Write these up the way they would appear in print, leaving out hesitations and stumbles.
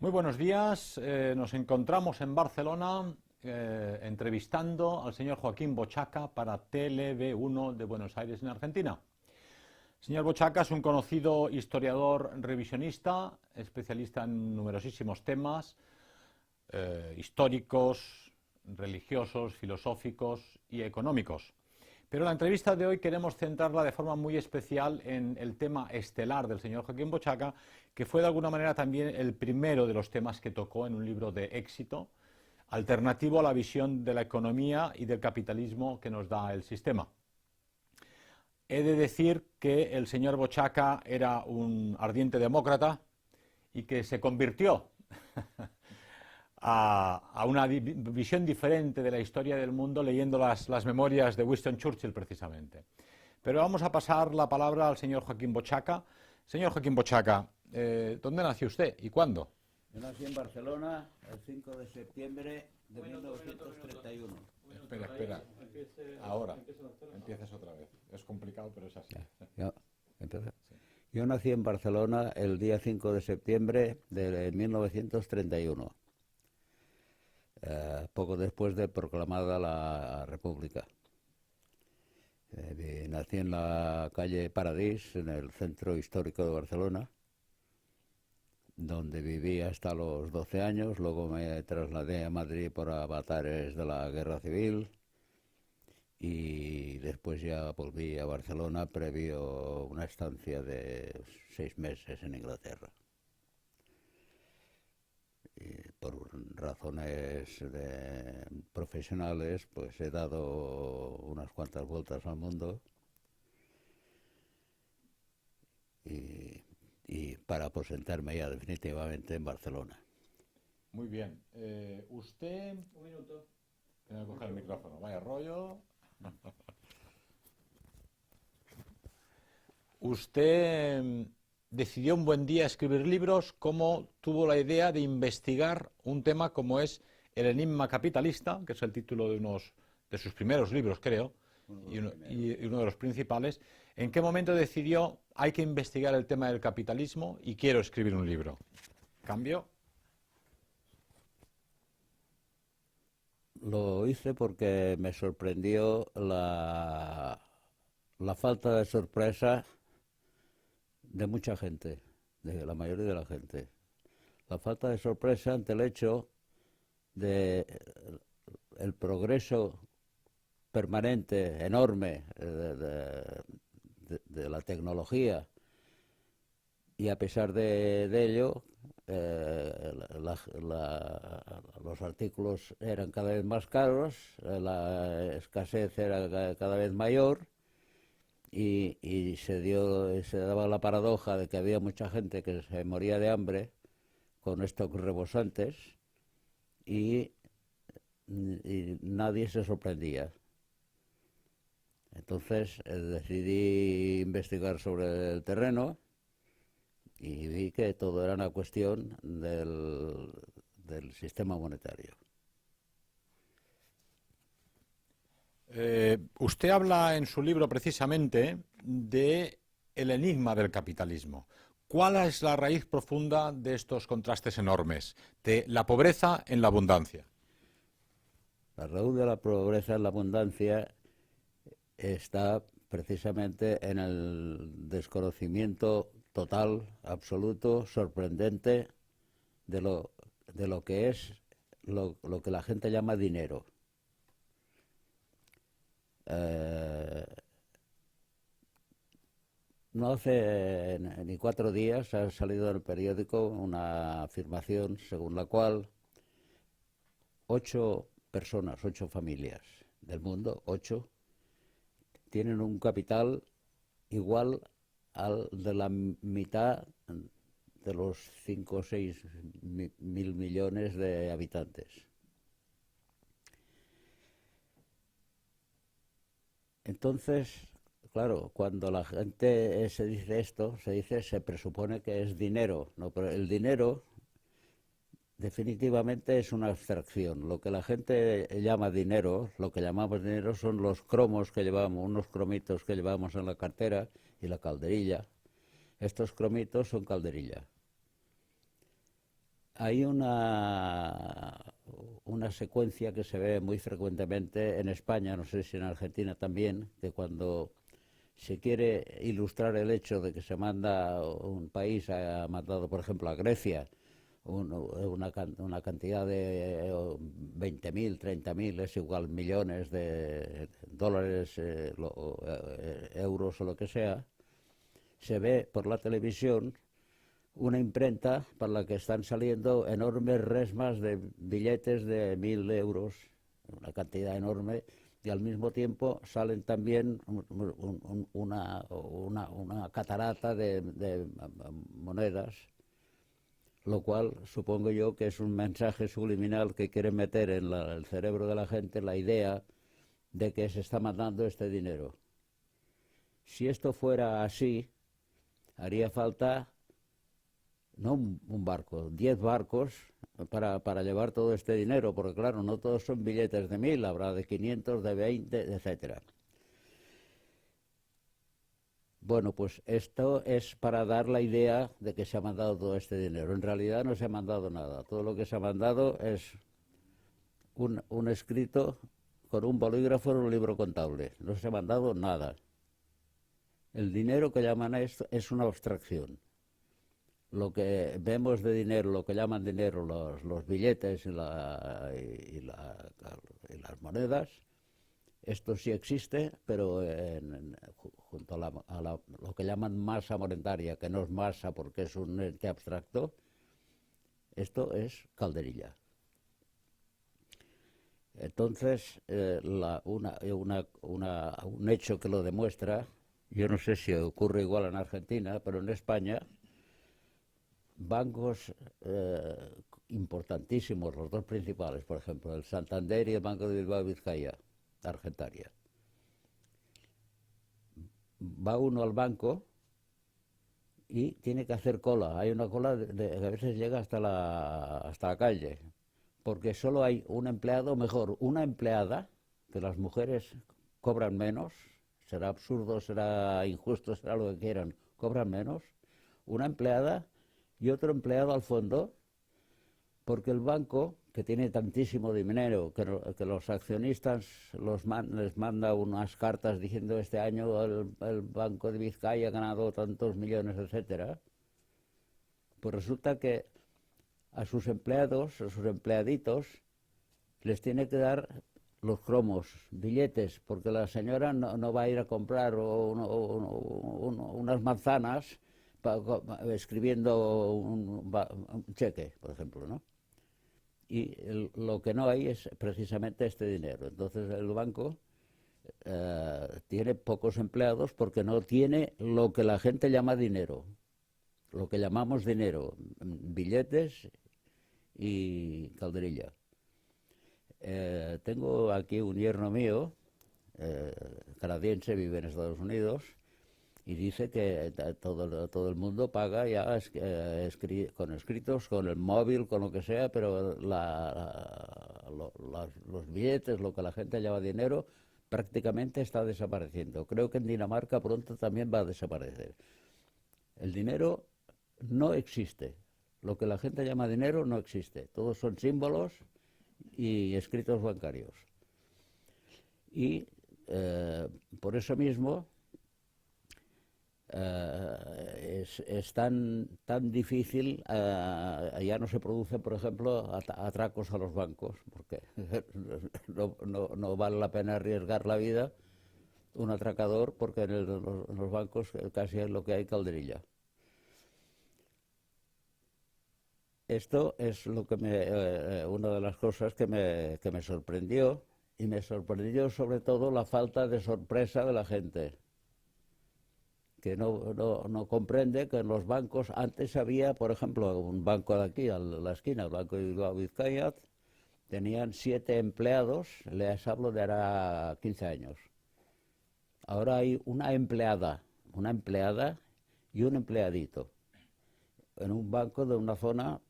Muy buenos días. Nos encontramos en Barcelona entrevistando al señor Joaquín Bochaca para TLV1 de Buenos Aires, en Argentina. El señor Bochaca es un conocido historiador revisionista, especialista en numerosísimos temas históricos, religiosos, filosóficos y económicos. Pero la entrevista de hoy queremos centrarla de forma muy especial en el tema estelar del señor Joaquín Bochaca, que fue de alguna manera también el primero de los temas que tocó en un libro de éxito, alternativo a la visión de la economía y del capitalismo que nos da el sistema. He de decir que el señor Bochaca era un ardiente demócrata y que se convirtió a una visión diferente de la historia del mundo leyendo las memorias de Winston Churchill, precisamente. Pero vamos a pasar la palabra al señor Joaquín Bochaca. Señor Joaquín Bochaca, ¿dónde nació usted y cuándo? Yo nací en Barcelona el 5 de septiembre de 1931. Espera. Ahora, empiezas otra vez. Es complicado, pero es así. Yo nací en Barcelona el día 5 de septiembre de 1931. Poco después de proclamada la República. Nací en la calle Paradís, en el centro histórico de Barcelona, donde viví hasta los 12 años. Luego me trasladé a Madrid por avatares de la Guerra Civil y después ya volví a Barcelona previo una estancia de 6 meses en Inglaterra. Por razones profesionales, pues he dado unas cuantas vueltas al mundo y para aposentarme ya definitivamente en Barcelona. Muy bien. Usted... Un minuto. Tengo que coger el micrófono. Vaya rollo. Usted decidió un buen día escribir libros. ¿Cómo tuvo la idea de investigar un tema como es el enigma capitalista, que es el título de uno de sus primeros libros, creo, y uno de los principales? ¿En qué momento decidió, hay que investigar el tema del capitalismo y quiero escribir un libro? ¿Cambio? Lo hice porque me sorprendió la falta de sorpresa de mucha gente, de la mayoría de la gente. La falta de sorpresa ante el hecho de el progreso permanente, enorme, de la tecnología, y a pesar de ello, los artículos eran cada vez más caros, la escasez era cada vez mayor, y se daba la paradoja de que había mucha gente que se moría de hambre con stocks rebosantes y nadie se sorprendía. Entonces decidí investigar sobre el terreno y vi que todo era una cuestión del sistema monetario. Usted habla en su libro precisamente de el enigma del capitalismo. ¿Cuál es la raíz profunda de estos contrastes enormes, de la pobreza en la abundancia? La raíz de la pobreza en la abundancia está precisamente en el desconocimiento total, absoluto, sorprendente de lo que es lo que la gente llama dinero. No hace ni 4 días ha salido en el periódico una afirmación según la cual 8 personas, 8 familias del mundo, 8, tienen un capital igual al de la mitad de los 5 o 6 mil millones de habitantes. Entonces, claro, cuando la gente se dice esto, se presupone que es dinero, ¿no? Pero el dinero definitivamente es una abstracción. Lo que la gente llama dinero, lo que llamamos dinero son los cromos que llevamos, unos cromitos que llevamos en la cartera y la calderilla. Estos cromitos son calderilla. Hay una secuencia que se ve muy frecuentemente en España, no sé si en Argentina también, que cuando se quiere ilustrar el hecho de que se manda un país, ha mandado por ejemplo a Grecia, una cantidad de 20.000, 30.000, es igual, millones de dólares, euros o lo que sea, se ve por la televisión una imprenta para la que están saliendo enormes resmas de billetes de 1.000 euros, una cantidad enorme, y al mismo tiempo salen también una catarata de monedas, lo cual supongo yo que es un mensaje subliminal que quiere meter en el cerebro de la gente la idea de que se está mandando este dinero. Si esto fuera así, haría falta no un barco, 10 barcos para llevar todo este dinero, porque claro, no todos son billetes de 1.000, habrá de 500, de 20, etcétera. Bueno, pues esto es para dar la idea de que se ha mandado todo este dinero. En realidad no se ha mandado nada. Todo lo que se ha mandado es un escrito con un bolígrafo en un libro contable. No se ha mandado nada. El dinero que llaman esto es una abstracción. Lo que vemos de dinero, lo que llaman dinero los billetes y las monedas, esto sí existe, pero junto a lo que llaman masa monetaria, que no es masa porque es un ente abstracto, esto es calderilla. Entonces, un hecho que lo demuestra, yo no sé si ocurre igual en Argentina, pero en España, bancos importantísimos, los dos principales, por ejemplo, el Santander y el Banco de Bilbao y Vizcaya, Argentaria. Va uno al banco y tiene que hacer cola. Hay una cola que a veces llega hasta la calle, porque solo hay un empleado, mejor, una empleada, que las mujeres cobran menos, será absurdo, será injusto, será lo que quieran, cobran menos, una empleada y otro empleado al fondo, porque el banco, que tiene tantísimo dinero, que los accionistas les manda unas cartas diciendo este año el Banco de Vizcaya ha ganado tantos millones, etcétera, pues resulta que a sus empleados, a sus empleaditos, les tiene que dar los cromos, billetes, porque la señora no va a ir a comprar unas manzanas escribiendo un cheque, por ejemplo, ¿no? Y lo que no hay es precisamente este dinero. Entonces el banco tiene pocos empleados porque no tiene lo que la gente llama dinero, lo que llamamos dinero, billetes y calderilla. Tengo aquí un yerno mío, canadiense, vive en Estados Unidos, y dice que todo el mundo paga ya con escritos, con el móvil, con lo que sea, pero los billetes, lo que la gente llama dinero, prácticamente está desapareciendo. Creo que en Dinamarca pronto también va a desaparecer. El dinero no existe. Lo que la gente llama dinero no existe. Todos son símbolos y escritos bancarios. Y por eso mismo es tan difícil, ya no se producen, por ejemplo, atracos a los bancos, porque no vale la pena arriesgar la vida un atracador, porque en los bancos casi es lo que hay, calderilla. Esto es lo que una de las cosas que me sorprendió, y me sorprendió sobre todo la falta de sorpresa de la gente, que no comprende que en los bancos antes había, por ejemplo, un banco de aquí, a la esquina, el Banco de Bilbao Vizcaya, tenían 7 empleados, les hablo de ahora 15 años. Ahora hay una empleada y un empleadito en un banco de una zona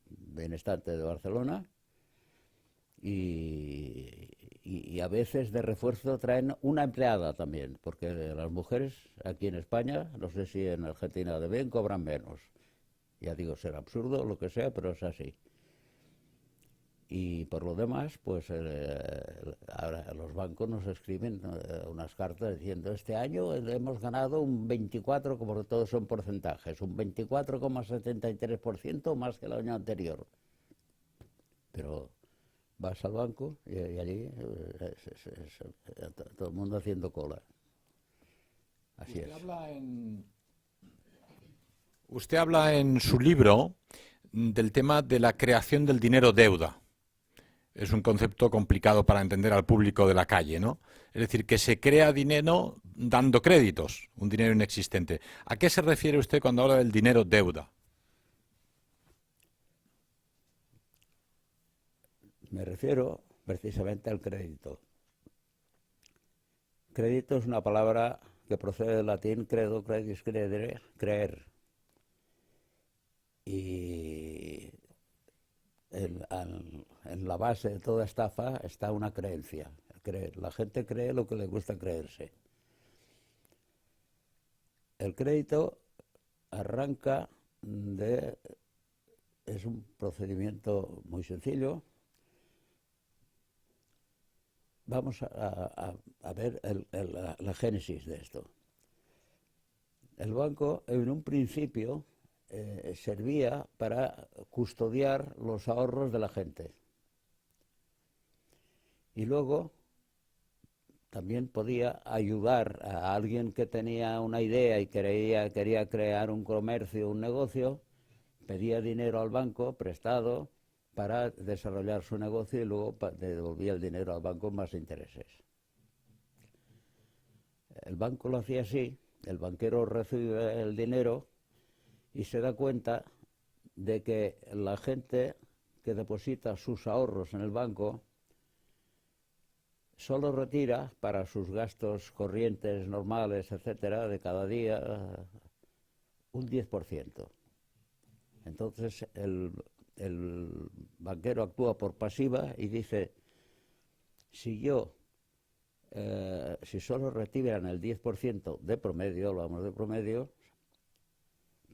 benestante de Barcelona, y a veces de refuerzo traen una empleada también, porque las mujeres aquí en España, no sé si en Argentina también, cobran menos. Ya digo, será absurdo o lo que sea, pero es así. Y por lo demás, pues ahora los bancos nos escriben unas cartas diciendo este año hemos ganado un 24, como todos son porcentajes, un 24,73% más que el año anterior. Pero vas al banco y allí todo el mundo haciendo cola. Así es. Usted habla en su libro del tema de la creación del dinero deuda. Es un concepto complicado para entender al público de la calle, ¿no? Es decir, que se crea dinero dando créditos, un dinero inexistente. ¿A qué se refiere usted cuando habla del dinero deuda? Me refiero precisamente al crédito. Crédito es una palabra que procede del latín credo, credis, credere, creer. Y en la base de toda estafa está una creencia, creer. La gente cree lo que le gusta creerse. El crédito arranca es un procedimiento muy sencillo. Vamos a ver la génesis de esto. El banco en un principio servía para custodiar los ahorros de la gente. Y luego también podía ayudar a alguien que tenía una idea y quería crear un comercio, un negocio, pedía dinero al banco prestado para desarrollar su negocio y luego devolvía el dinero al banco más intereses. El banco lo hacía así, el banquero recibe el dinero y se da cuenta de que la gente que deposita sus ahorros en el banco solo retira para sus gastos corrientes normales, etcétera, de cada día un 10%. Entonces el banquero actúa por pasiva y dice, si solo retiran el 10% de promedio, hablamos de promedio,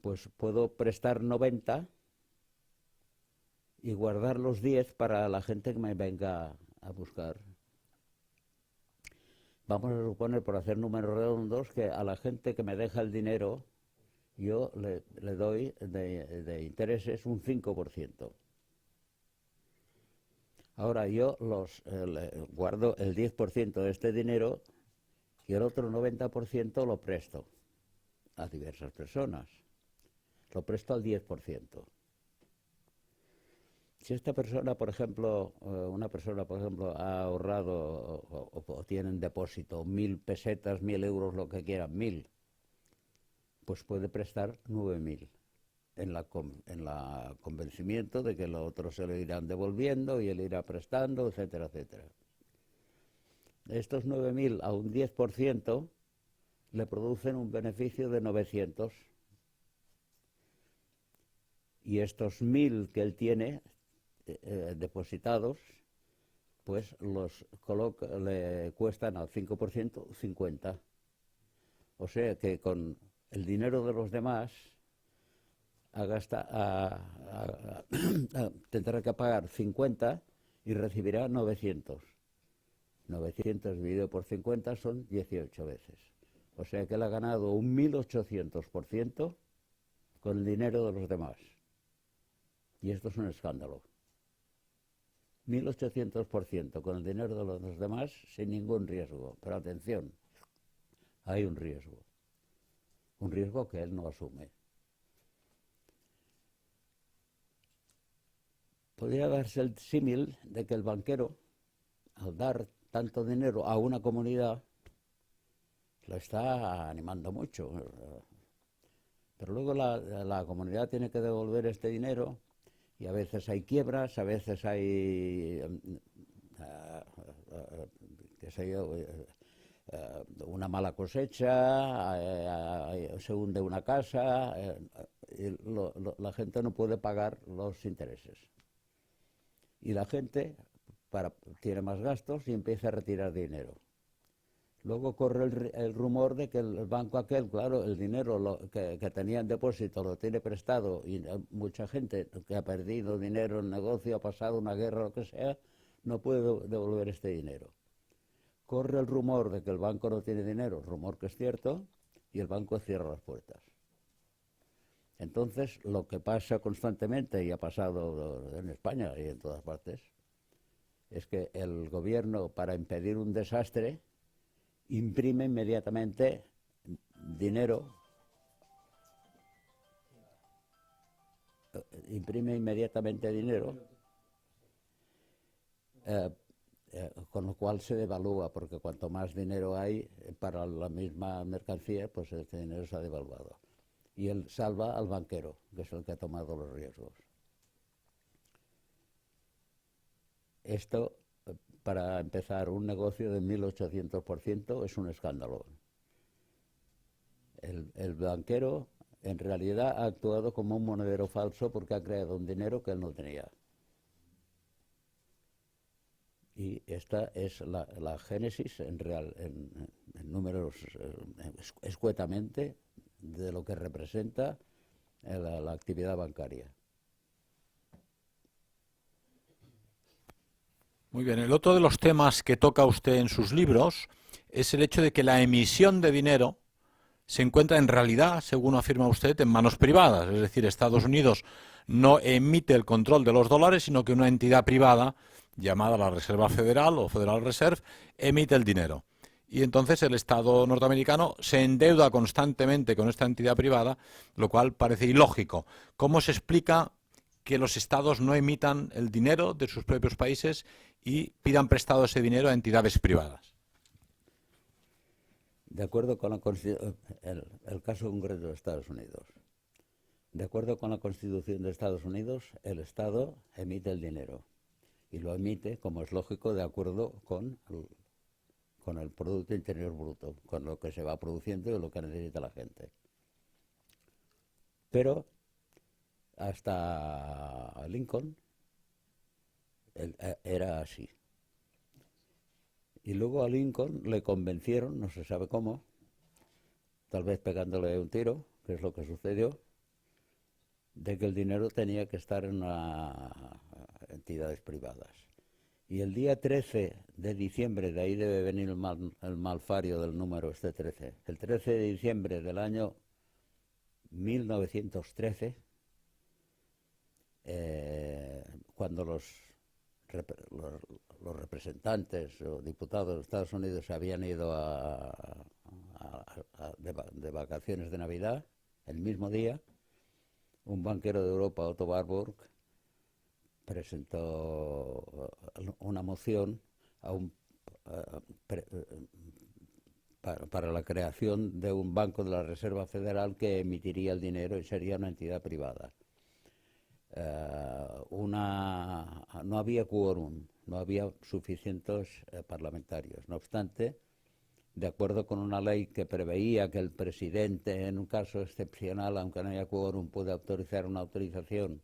pues puedo prestar 90 y guardar los 10 para la gente que me venga a buscar. Vamos a suponer, por hacer números redondos, que a la gente que me deja el dinero yo le doy de intereses un 5%. Ahora yo guardo el 10% de este dinero y el otro 90% lo presto a diversas personas. Lo presto al 10%. Si esta persona, por ejemplo, ha ahorrado o tiene en depósito 1.000 pesetas, 1.000 euros, lo que quiera, 1.000, pues puede prestar 9.000 en la convencimiento de que los otros se lo irán devolviendo y él irá prestando, etcétera, etcétera. Estos 9.000 a un 10% le producen un beneficio de 900. Y estos 1.000 que él tiene depositados, pues le cuestan al 5% 50. O sea que con el dinero de los demás tendrá que pagar 50 y recibirá 900. 900 dividido por 50 son 18 veces. O sea que él ha ganado un 1.800% con el dinero de los demás. Y esto es un escándalo. 1.800% con el dinero de los demás sin ningún riesgo. Pero atención, hay un riesgo. Un riesgo que él no asume. Podría darse el símil de que el banquero, al dar tanto dinero a una comunidad, lo está animando mucho. Pero luego la comunidad tiene que devolver este dinero y a veces hay quiebras, a veces hay, qué sé yo, una mala cosecha, se hunde una casa, y la gente no puede pagar los intereses. Y la gente tiene más gastos y empieza a retirar dinero. Luego corre el rumor de que el banco aquel, claro, el dinero que tenía en depósito lo tiene prestado y mucha gente que ha perdido dinero en el negocio, ha pasado una guerra o lo que sea, no puede devolver este dinero. Corre el rumor de que el banco no tiene dinero, rumor que es cierto, y el banco cierra las puertas. Entonces, lo que pasa constantemente, y ha pasado en España y en todas partes, es que el gobierno, para impedir un desastre, imprime inmediatamente dinero, eh, con lo cual se devalúa, porque cuanto más dinero hay para la misma mercancía, pues este dinero se ha devaluado. Y él salva al banquero, que es el que ha tomado los riesgos. Esto, para empezar un negocio de 1800%, es un escándalo. El banquero en realidad ha actuado como un monedero falso porque ha creado un dinero que él no tenía. Y esta es la génesis en números escuetamente de lo que representa la actividad bancaria. Muy bien, el otro de los temas que toca usted en sus libros es el hecho de que la emisión de dinero se encuentra en realidad, según afirma usted, en manos privadas. Es decir, Estados Unidos no emite el control de los dólares, sino que una entidad privada, llamada la Reserva Federal o Federal Reserve, emite el dinero. Y entonces el Estado norteamericano se endeuda constantemente con esta entidad privada, lo cual parece ilógico. ¿Cómo se explica que los estados no emitan el dinero de sus propios países y pidan prestado ese dinero a entidades privadas? De acuerdo con el caso concreto de Estados Unidos. De acuerdo con la Constitución de Estados Unidos, el Estado emite el dinero y lo emite, como es lógico, de acuerdo con el Producto Interior Bruto, con lo que se va produciendo y lo que necesita la gente. Pero hasta Lincoln era así. Y luego a Lincoln le convencieron, no se sabe cómo, tal vez pegándole un tiro, que es lo que sucedió, de que el dinero tenía que estar en entidades privadas. Y el día 13 de diciembre, de ahí debe venir el malfario del número este 13, el 13 de diciembre del año 1913, cuando los representantes o diputados de Estados Unidos se habían ido de vacaciones de Navidad, el mismo día, un banquero de Europa, Otto Warburg, presentó una moción para la creación de un banco de la Reserva Federal que emitiría el dinero y sería una entidad privada. No había quórum, no había suficientes parlamentarios. No obstante, de acuerdo con una ley que preveía que el presidente, en un caso excepcional, aunque no haya quórum, puede autorizar una autorización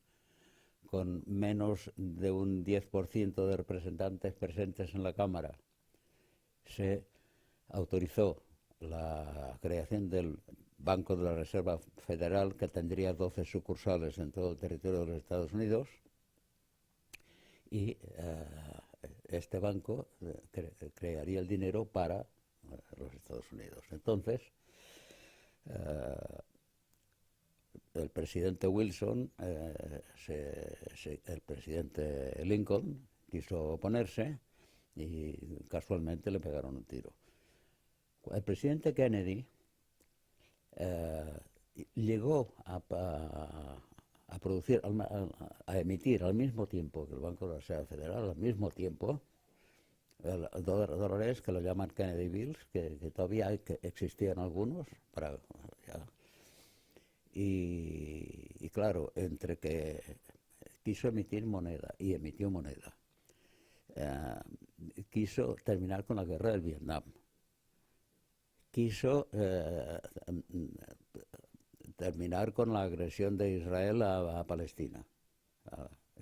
con menos de un 10% de representantes presentes en la Cámara, se autorizó la creación del Banco de la Reserva Federal, que tendría 12 sucursales en todo el territorio de los Estados Unidos, y este banco crearía el dinero para los Estados Unidos. Entonces, el presidente Wilson, el presidente Lincoln quiso oponerse y casualmente le pegaron un tiro. El presidente Kennedy llegó a producir, a emitir al mismo tiempo que el Banco de la Reserva Federal, al mismo tiempo, dólares que lo llaman Kennedy Bills, que todavía existían algunos, y claro, entre que quiso emitir moneda y emitió moneda, quiso terminar con la guerra del Vietnam, quiso terminar con la agresión de Israel a Palestina,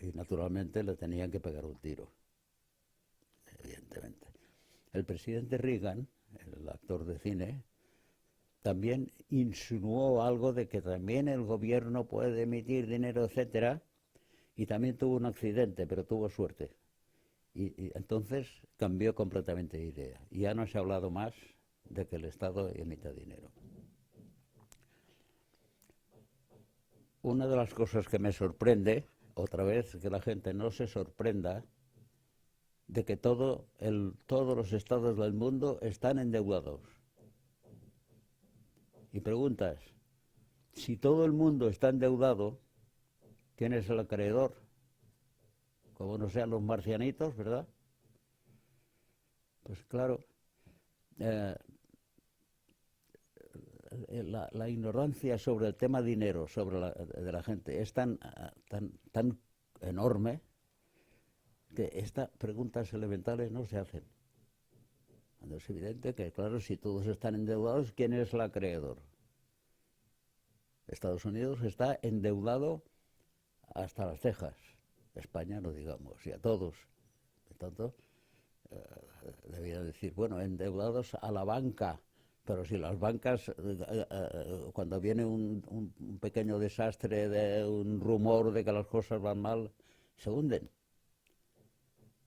y naturalmente le tenían que pegar un tiro, evidentemente. El presidente Reagan, el actor de cine, también insinuó algo de que también el gobierno puede emitir dinero, etcétera, y también tuvo un accidente, pero tuvo suerte. Y entonces cambió completamente de idea. Ya no se ha hablado más de que el Estado emita dinero. Una de las cosas que me sorprende, otra vez, que la gente no se sorprenda de que todos los estados del mundo están endeudados. Y preguntas, si todo el mundo está endeudado, ¿quién es el acreedor? Como no sean los marcianitos, ¿verdad? Pues claro, la ignorancia sobre el tema dinero de la gente es tan enorme que estas preguntas elementales no se hacen. Cuando es evidente que, claro, si todos están endeudados, ¿quién es el acreedor? Estados Unidos está endeudado hasta las cejas. España no digamos, y a todos. Por tanto, debía decir, bueno, endeudados a la banca, pero si las bancas, cuando viene un pequeño desastre, de un rumor de que las cosas van mal, se hunden.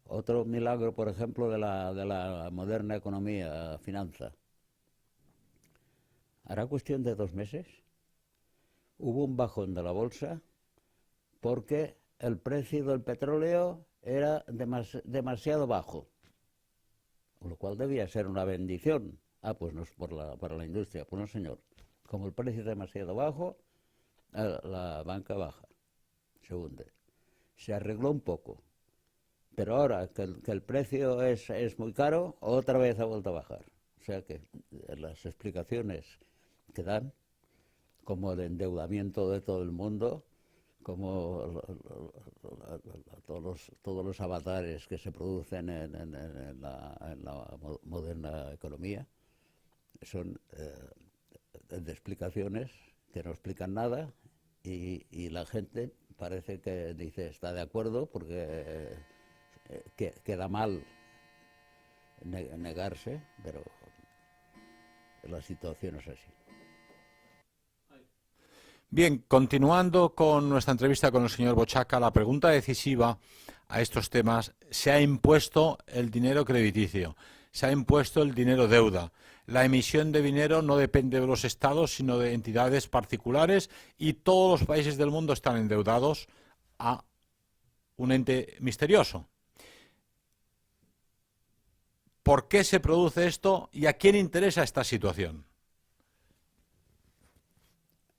Otro milagro, por ejemplo, de la moderna economía, finanza. Hará cuestión de 2 meses, hubo un bajón de la bolsa porque el precio del petróleo era demasiado bajo, lo cual debía ser una bendición. Pues no es para la industria. Pues no, señor. Como el precio es demasiado bajo, la banca baja, se hunde. Se arregló un poco, pero ahora que el precio es muy caro, otra vez ha vuelto a bajar. O sea que las explicaciones que dan, como el endeudamiento de todo el mundo, como todos los avatares que se producen en la moderna economía, son de explicaciones que no explican nada, y la gente parece que dice está de acuerdo porque queda mal negarse, pero la situación es así. Bien, continuando con nuestra entrevista con el señor Bochaca, la pregunta decisiva a estos temas: se ha impuesto el dinero crediticio, se ha impuesto el dinero deuda. La emisión de dinero no depende de los estados, sino de entidades particulares, y todos los países del mundo están endeudados a un ente misterioso. ¿Por qué se produce esto y a quién interesa esta situación?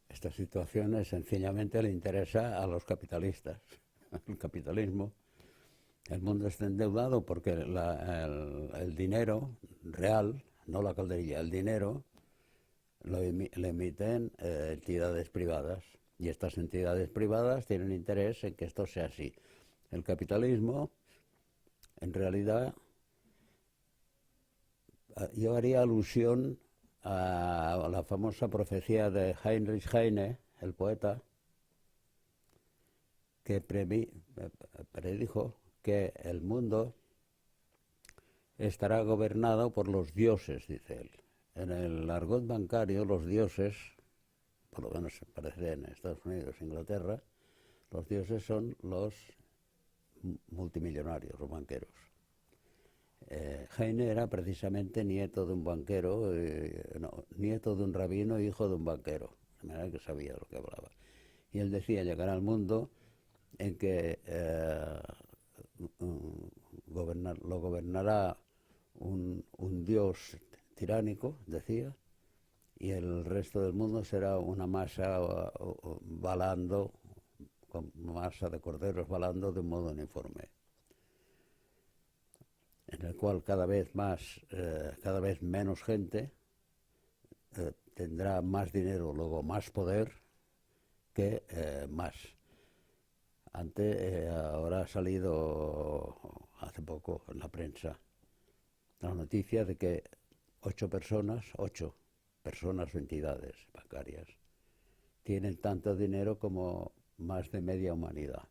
Esta situación sencillamente le interesa a los capitalistas, al capitalismo. El mundo está endeudado porque el dinero real, no la calderilla, el dinero lo emiten entidades privadas, y estas entidades privadas tienen interés en que esto sea así. El capitalismo, en realidad, yo haría alusión a la famosa profecía de Heinrich Heine, el poeta, que predijo que el mundo estará gobernado por los dioses, dice él. En el argot bancario, los dioses, por lo menos parece en Estados Unidos e Inglaterra, los dioses son los multimillonarios, los banqueros. Heine era precisamente nieto de un banquero, nieto de un rabino, hijo de un banquero, de manera que sabía lo que hablaba. Y él decía, llegará al mundo en que lo gobernará un dios tiránico, decía, y el resto del mundo será una masa balando, con masa de corderos balando de un modo uniforme, en el cual cada vez menos gente tendrá más dinero, luego más poder, que más. Ahora ha salido hace poco en la prensa la noticia de que 8 personas o entidades bancarias tienen tanto dinero como más de media humanidad.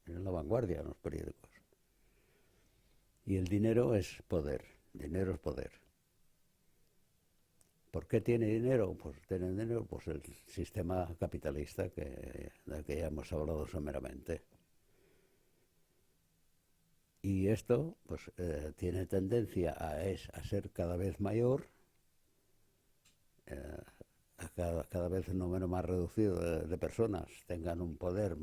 En la vanguardia, en los periódicos. Y el dinero es poder, dinero es poder. ¿Por qué tiene dinero? Pues tiene dinero pues el sistema capitalista del que ya hemos hablado someramente. Y esto pues tiene tendencia a ser cada vez mayor, cada vez un número más reducido de personas tengan un poder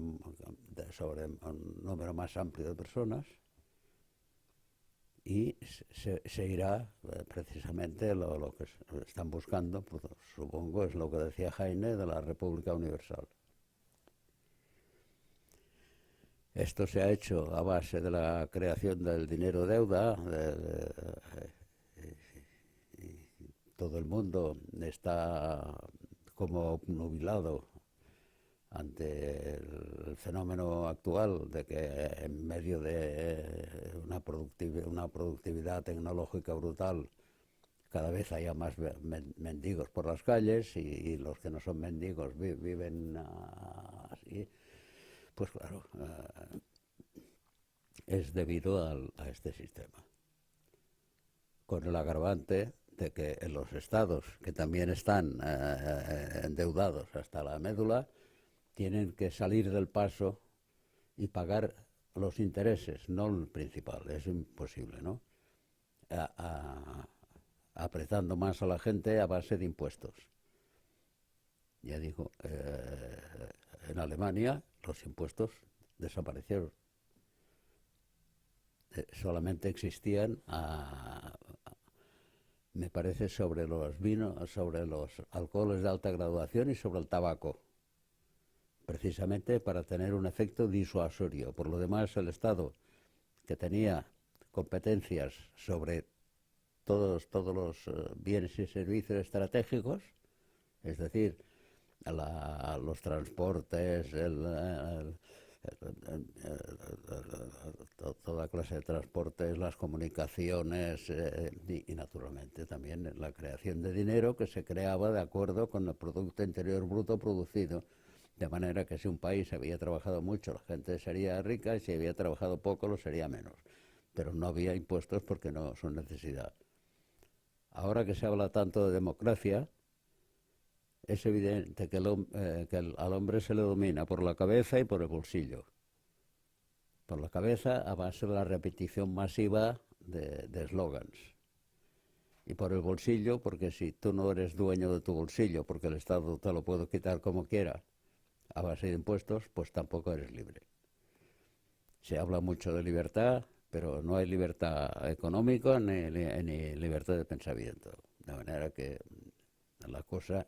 sobre un número más amplio de personas, y se irá precisamente lo que están buscando, pues, supongo, es lo que decía Heine de la República Universal. Esto se ha hecho a base de la creación del dinero deuda, y todo el mundo está como obnubilado ante el fenómeno actual de que en medio de una productividad tecnológica brutal cada vez haya más mendigos por las calles, y los que no son mendigos viven así. Pues claro, es debido a este sistema, con el agravante de que en los estados, que también están endeudados hasta la médula, tienen que salir del paso y pagar los intereses, no el principal, es imposible, ¿no? Apretando más a la gente a base de impuestos. Ya digo, en Alemania los impuestos desaparecieron. Solamente existían, me parece, sobre los vinos, sobre los alcoholes de alta graduación y sobre el tabaco, precisamente para tener un efecto disuasorio. Por lo demás, el Estado, que tenía competencias sobre todos los bienes y servicios estratégicos, es decir, los transportes, toda clase de transportes, las comunicaciones, y naturalmente también la creación de dinero, que se creaba de acuerdo con el Producto Interior Bruto producido, de manera que si un país había trabajado mucho, la gente sería rica, y si había trabajado poco, lo sería menos. Pero no había impuestos porque no son necesidad. Ahora que se habla tanto de democracia, es evidente que al hombre se le domina por la cabeza y por el bolsillo. Por la cabeza a base de la repetición masiva de eslogans. Y por el bolsillo, porque si tú no eres dueño de tu bolsillo, porque el Estado te lo puede quitar como quiera a base de impuestos, pues tampoco eres libre. Se habla mucho de libertad, pero no hay libertad económica ni libertad de pensamiento. De manera que la cosa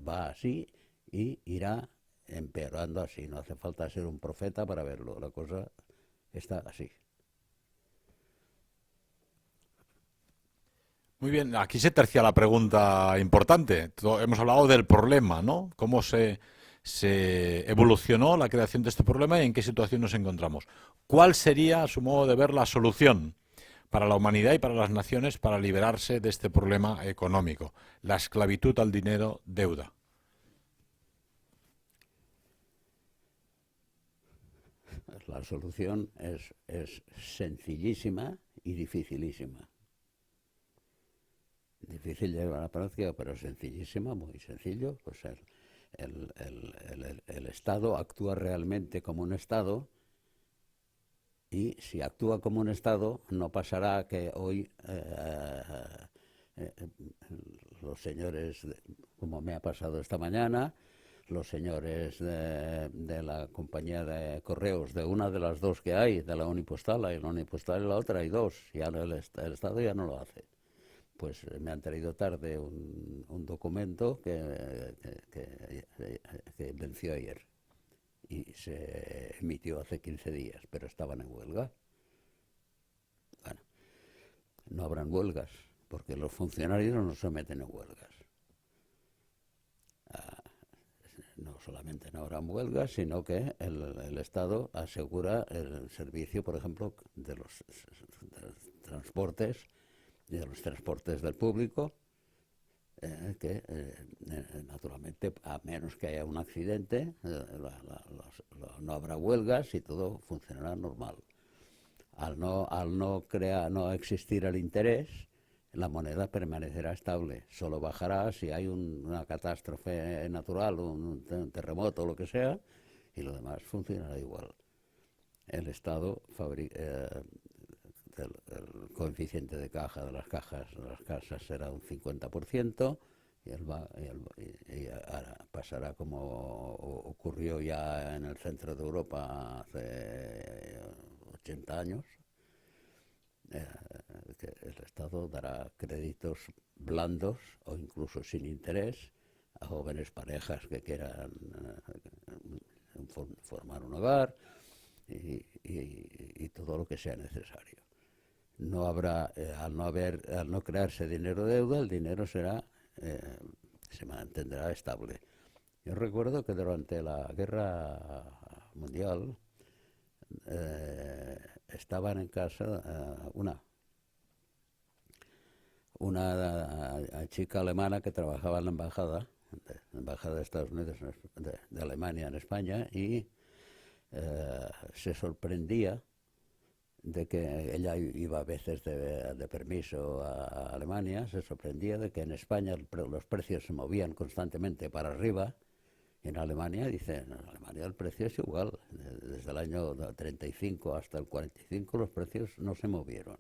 va así y irá empeorando así. No hace falta ser un profeta para verlo. La cosa está así. Muy bien, aquí se tercia la pregunta importante. Hemos hablado del problema, ¿no? Cómo se evolucionó la creación de este problema y en qué situación nos encontramos. ¿Cuál sería, a su modo de ver, la solución para la humanidad y para las naciones para liberarse de este problema económico? La esclavitud al dinero, deuda. La solución es sencillísima y dificilísima. Difícil llevar a la práctica, pero sencillísima, muy sencillo. Pues el Estado actúa realmente como un Estado, y si actúa como un Estado, no pasará que hoy los señores, como me ha pasado esta mañana, los señores de la compañía de correos, de una de las dos que hay, de la Unipostal, hay la Unipostal y la otra, hay dos, ya el Estado ya no lo hace. Pues me han traído tarde un documento que venció ayer y se emitió hace 15 días, pero estaban en huelga. Bueno, no habrán huelgas, porque los funcionarios no se meten en huelgas. No solamente no habrán huelgas, sino que el Estado asegura el servicio, por ejemplo, de los transportes, y de los transportes del público, que naturalmente, a menos que haya un accidente, no habrá huelgas y todo funcionará normal. Al no existir el interés, la moneda permanecerá estable. Solo bajará si hay una catástrofe natural, un terremoto o lo que sea, y lo demás funcionará igual. El Estado el coeficiente de caja de las casas será un 50%, y ahora pasará como ocurrió ya en el centro de Europa hace 80 años, que el Estado dará créditos blandos o incluso sin interés a jóvenes parejas que quieran formar un hogar y todo lo que sea necesario. No habrá, al no crearse dinero de deuda, el dinero se mantendrá estable. Yo recuerdo que durante la Guerra Mundial estaban en casa una chica alemana que trabajaba en la embajada de Estados Unidos, de Alemania en España, y se sorprendía de que ella iba a veces de permiso a Alemania, se sorprendía de que en España los precios se movían constantemente para arriba. En Alemania, dice, en Alemania el precio es igual. Desde el año 35 hasta el 45 los precios no se movieron.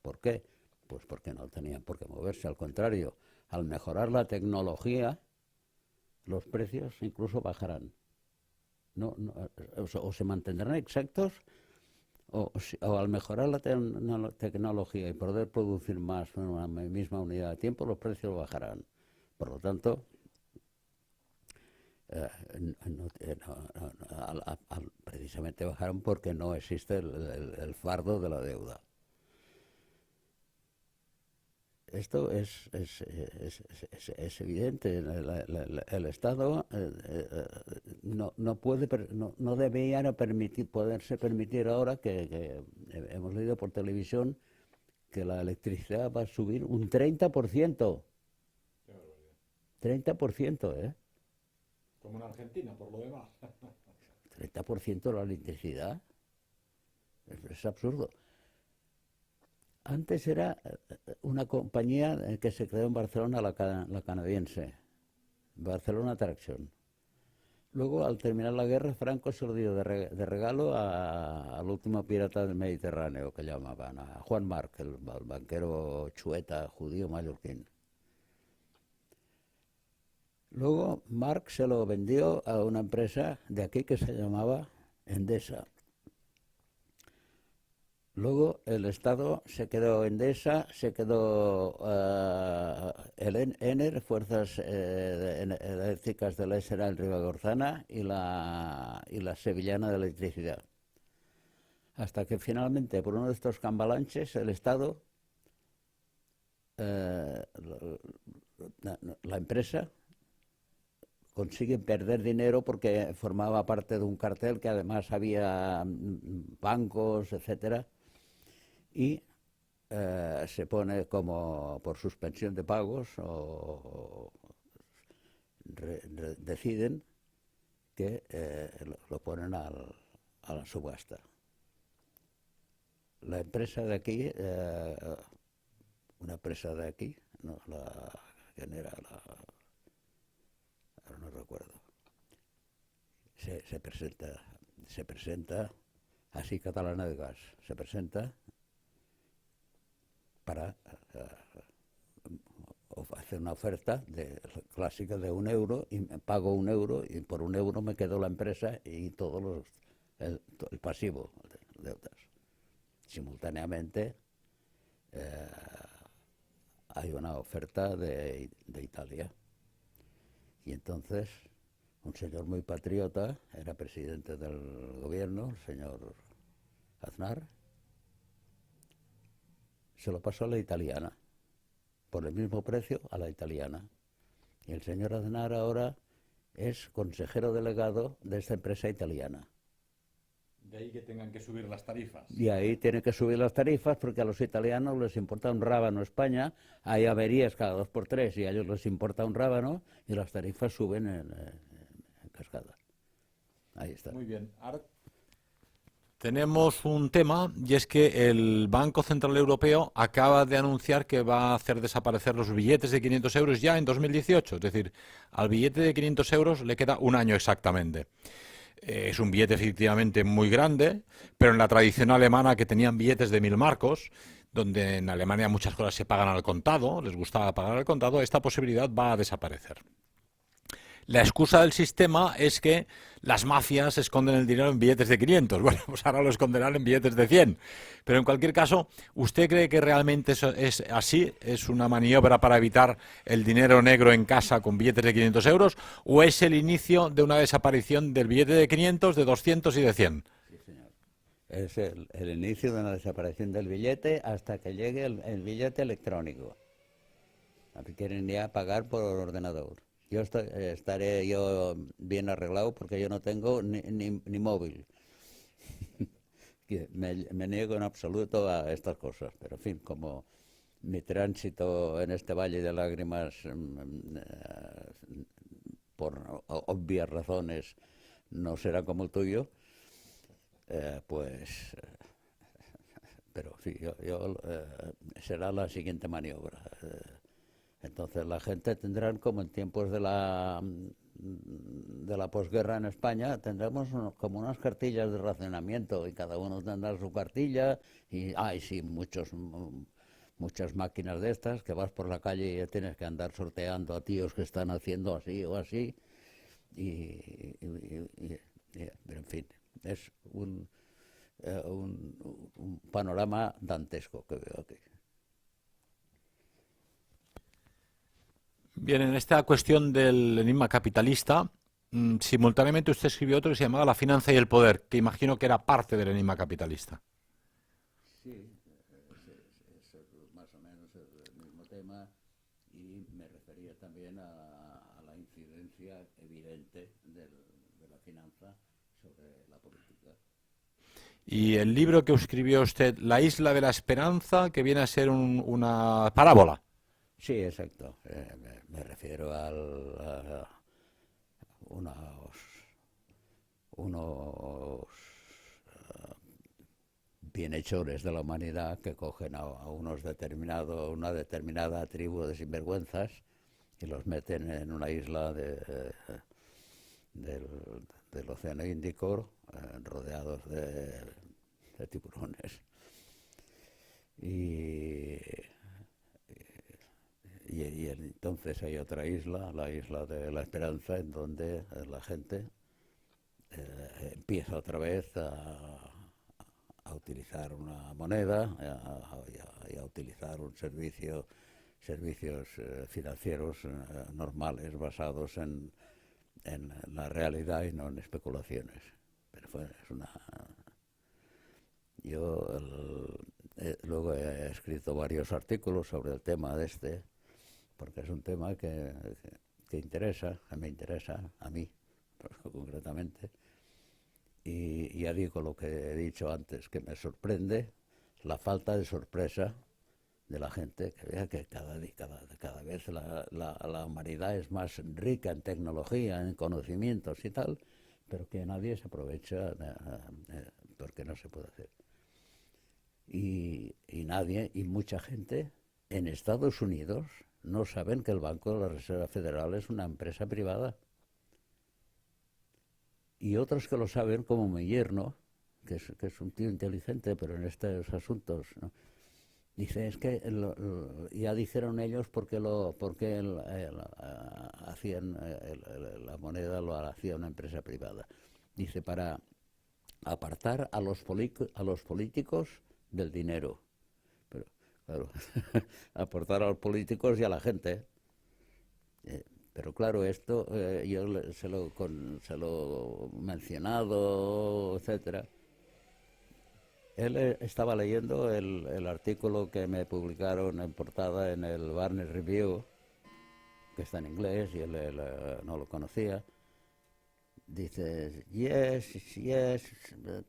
¿Por qué? Pues porque no tenían por qué moverse. Al contrario, al mejorar la tecnología, los precios incluso bajarán. O se mantendrán exactos, o al mejorar la tecnología y poder producir más en una misma unidad de tiempo, los precios bajarán. Por lo tanto, precisamente bajaron porque no existe el fardo de la deuda. Esto es evidente. El Estado no debería poderse permitir ahora que hemos leído por televisión que la electricidad va a subir un 30%. 30%, ¿eh? Como en Argentina, por lo demás. 30% de la electricidad. Es absurdo. Antes era una compañía que se creó en Barcelona, la canadiense, Barcelona Traction. Luego, al terminar la guerra, Franco se lo dio de regalo al último pirata del Mediterráneo, que llamaban, a Juan Marc, el banquero chueta judío mallorquín. Luego, Marc se lo vendió a una empresa de aquí que se llamaba Endesa. Luego el Estado se quedó Endesa, se quedó el ENER, Fuerzas Eléctricas de la SRA en Ribagorzana, y la Sevillana de Electricidad. Hasta que finalmente, por uno de estos cambalanches, el Estado, la empresa, consigue perder dinero porque formaba parte de un cartel que además había bancos, etcétera, y se pone como por suspensión de pagos o deciden que lo ponen a la subasta. La empresa de aquí, una empresa de aquí, no, ¿quién era? Ahora no recuerdo. Se presenta, así Catalana de Gas, se presenta para hacer una oferta clásica de €1 y me pago €1 y por €1 me quedo la empresa y todo el pasivo de deudas. Simultáneamente hay una oferta de Italia y entonces un señor muy patriota, era presidente del gobierno, el señor Aznar, se lo pasó a la italiana, por el mismo precio a la italiana. Y el señor Aznar ahora es consejero delegado de esta empresa italiana. De ahí que tengan que subir las tarifas. Y ahí tienen que subir las tarifas porque a los italianos les importa un rábano España, hay averías cada 2 por 3 y a ellos les importa un rábano y las tarifas suben en cascada. Ahí está. Muy bien. Tenemos un tema y es que el Banco Central Europeo acaba de anunciar que va a hacer desaparecer los billetes de 500 euros ya en 2018. Es decir, al billete de 500 euros le queda un año exactamente. Es un billete efectivamente muy grande, pero en la tradición alemana que tenían billetes de 1000 marcos, donde en Alemania muchas cosas se pagan al contado, les gustaba pagar al contado, esta posibilidad va a desaparecer. La excusa del sistema es que las mafias esconden el dinero en billetes de 500. Bueno, pues ahora lo esconderán en billetes de 100. Pero en cualquier caso, ¿usted cree que realmente eso es así? ¿Es una maniobra para evitar el dinero negro en casa con billetes de 500 euros? ¿O es el inicio de una desaparición del billete de 500, de 200 y de 100? Sí, señor. Es el inicio de una desaparición del billete hasta que llegue el billete electrónico. Quieren ya pagar por ordenador. Estaré yo bien arreglado porque yo no tengo ni móvil. Me niego en absoluto a estas cosas, pero en fin, como mi tránsito en este valle de lágrimas, por obvias razones, no será como el tuyo, pues, pero sí, será la siguiente maniobra. Entonces la gente tendrá, como en tiempos de la posguerra en España, tendremos como unas cartillas de racionamiento y cada uno tendrá su cartilla y hay sí, muchas máquinas de estas que vas por la calle y tienes que andar sorteando a tíos que están haciendo así o así pero en fin, es un panorama dantesco que veo aquí. Bien, en esta cuestión del enigma capitalista, simultáneamente usted escribió otro que se llamaba La finanza y el poder, que imagino que era parte del enigma capitalista. Sí, es más o menos el mismo tema y me refería también a la incidencia evidente de la finanza sobre la política. Y el libro que escribió usted, La isla de la esperanza, que viene a ser una parábola. Sí, exacto. Me refiero a unos bienhechores de la humanidad que cogen a una determinada tribu de sinvergüenzas y los meten en una isla del Océano Índico, rodeados de tiburones. Y entonces hay otra isla, la isla de la Esperanza, en donde la gente empieza otra vez a utilizar una moneda y a utilizar servicios financieros normales basados en la realidad y no en especulaciones. Pero yo luego he escrito varios artículos sobre el tema porque es un tema que interesa, me interesa a mí concretamente. Y ya digo lo que he dicho antes, que me sorprende la falta de sorpresa de la gente, que vea que cada vez la humanidad es más rica en tecnología, en conocimientos y tal, pero que nadie se aprovecha porque no se puede hacer. Y mucha gente en Estados Unidos no saben que el Banco de la Reserva Federal es una empresa privada. Y otros que lo saben, como mi yerno, que es un tío inteligente, pero en estos asuntos, ¿no? Dice, es que ya dijeron ellos porque hacían la moneda lo hacía una empresa privada. Dice, para apartar a los políticos del dinero. Pero, claro, aportar a los políticos y a la gente. Pero claro, esto yo se lo he mencionado, etcétera. Él estaba leyendo el artículo que me publicaron en portada en el Barnes Review, que está en inglés y él no lo conocía. Dice, yes,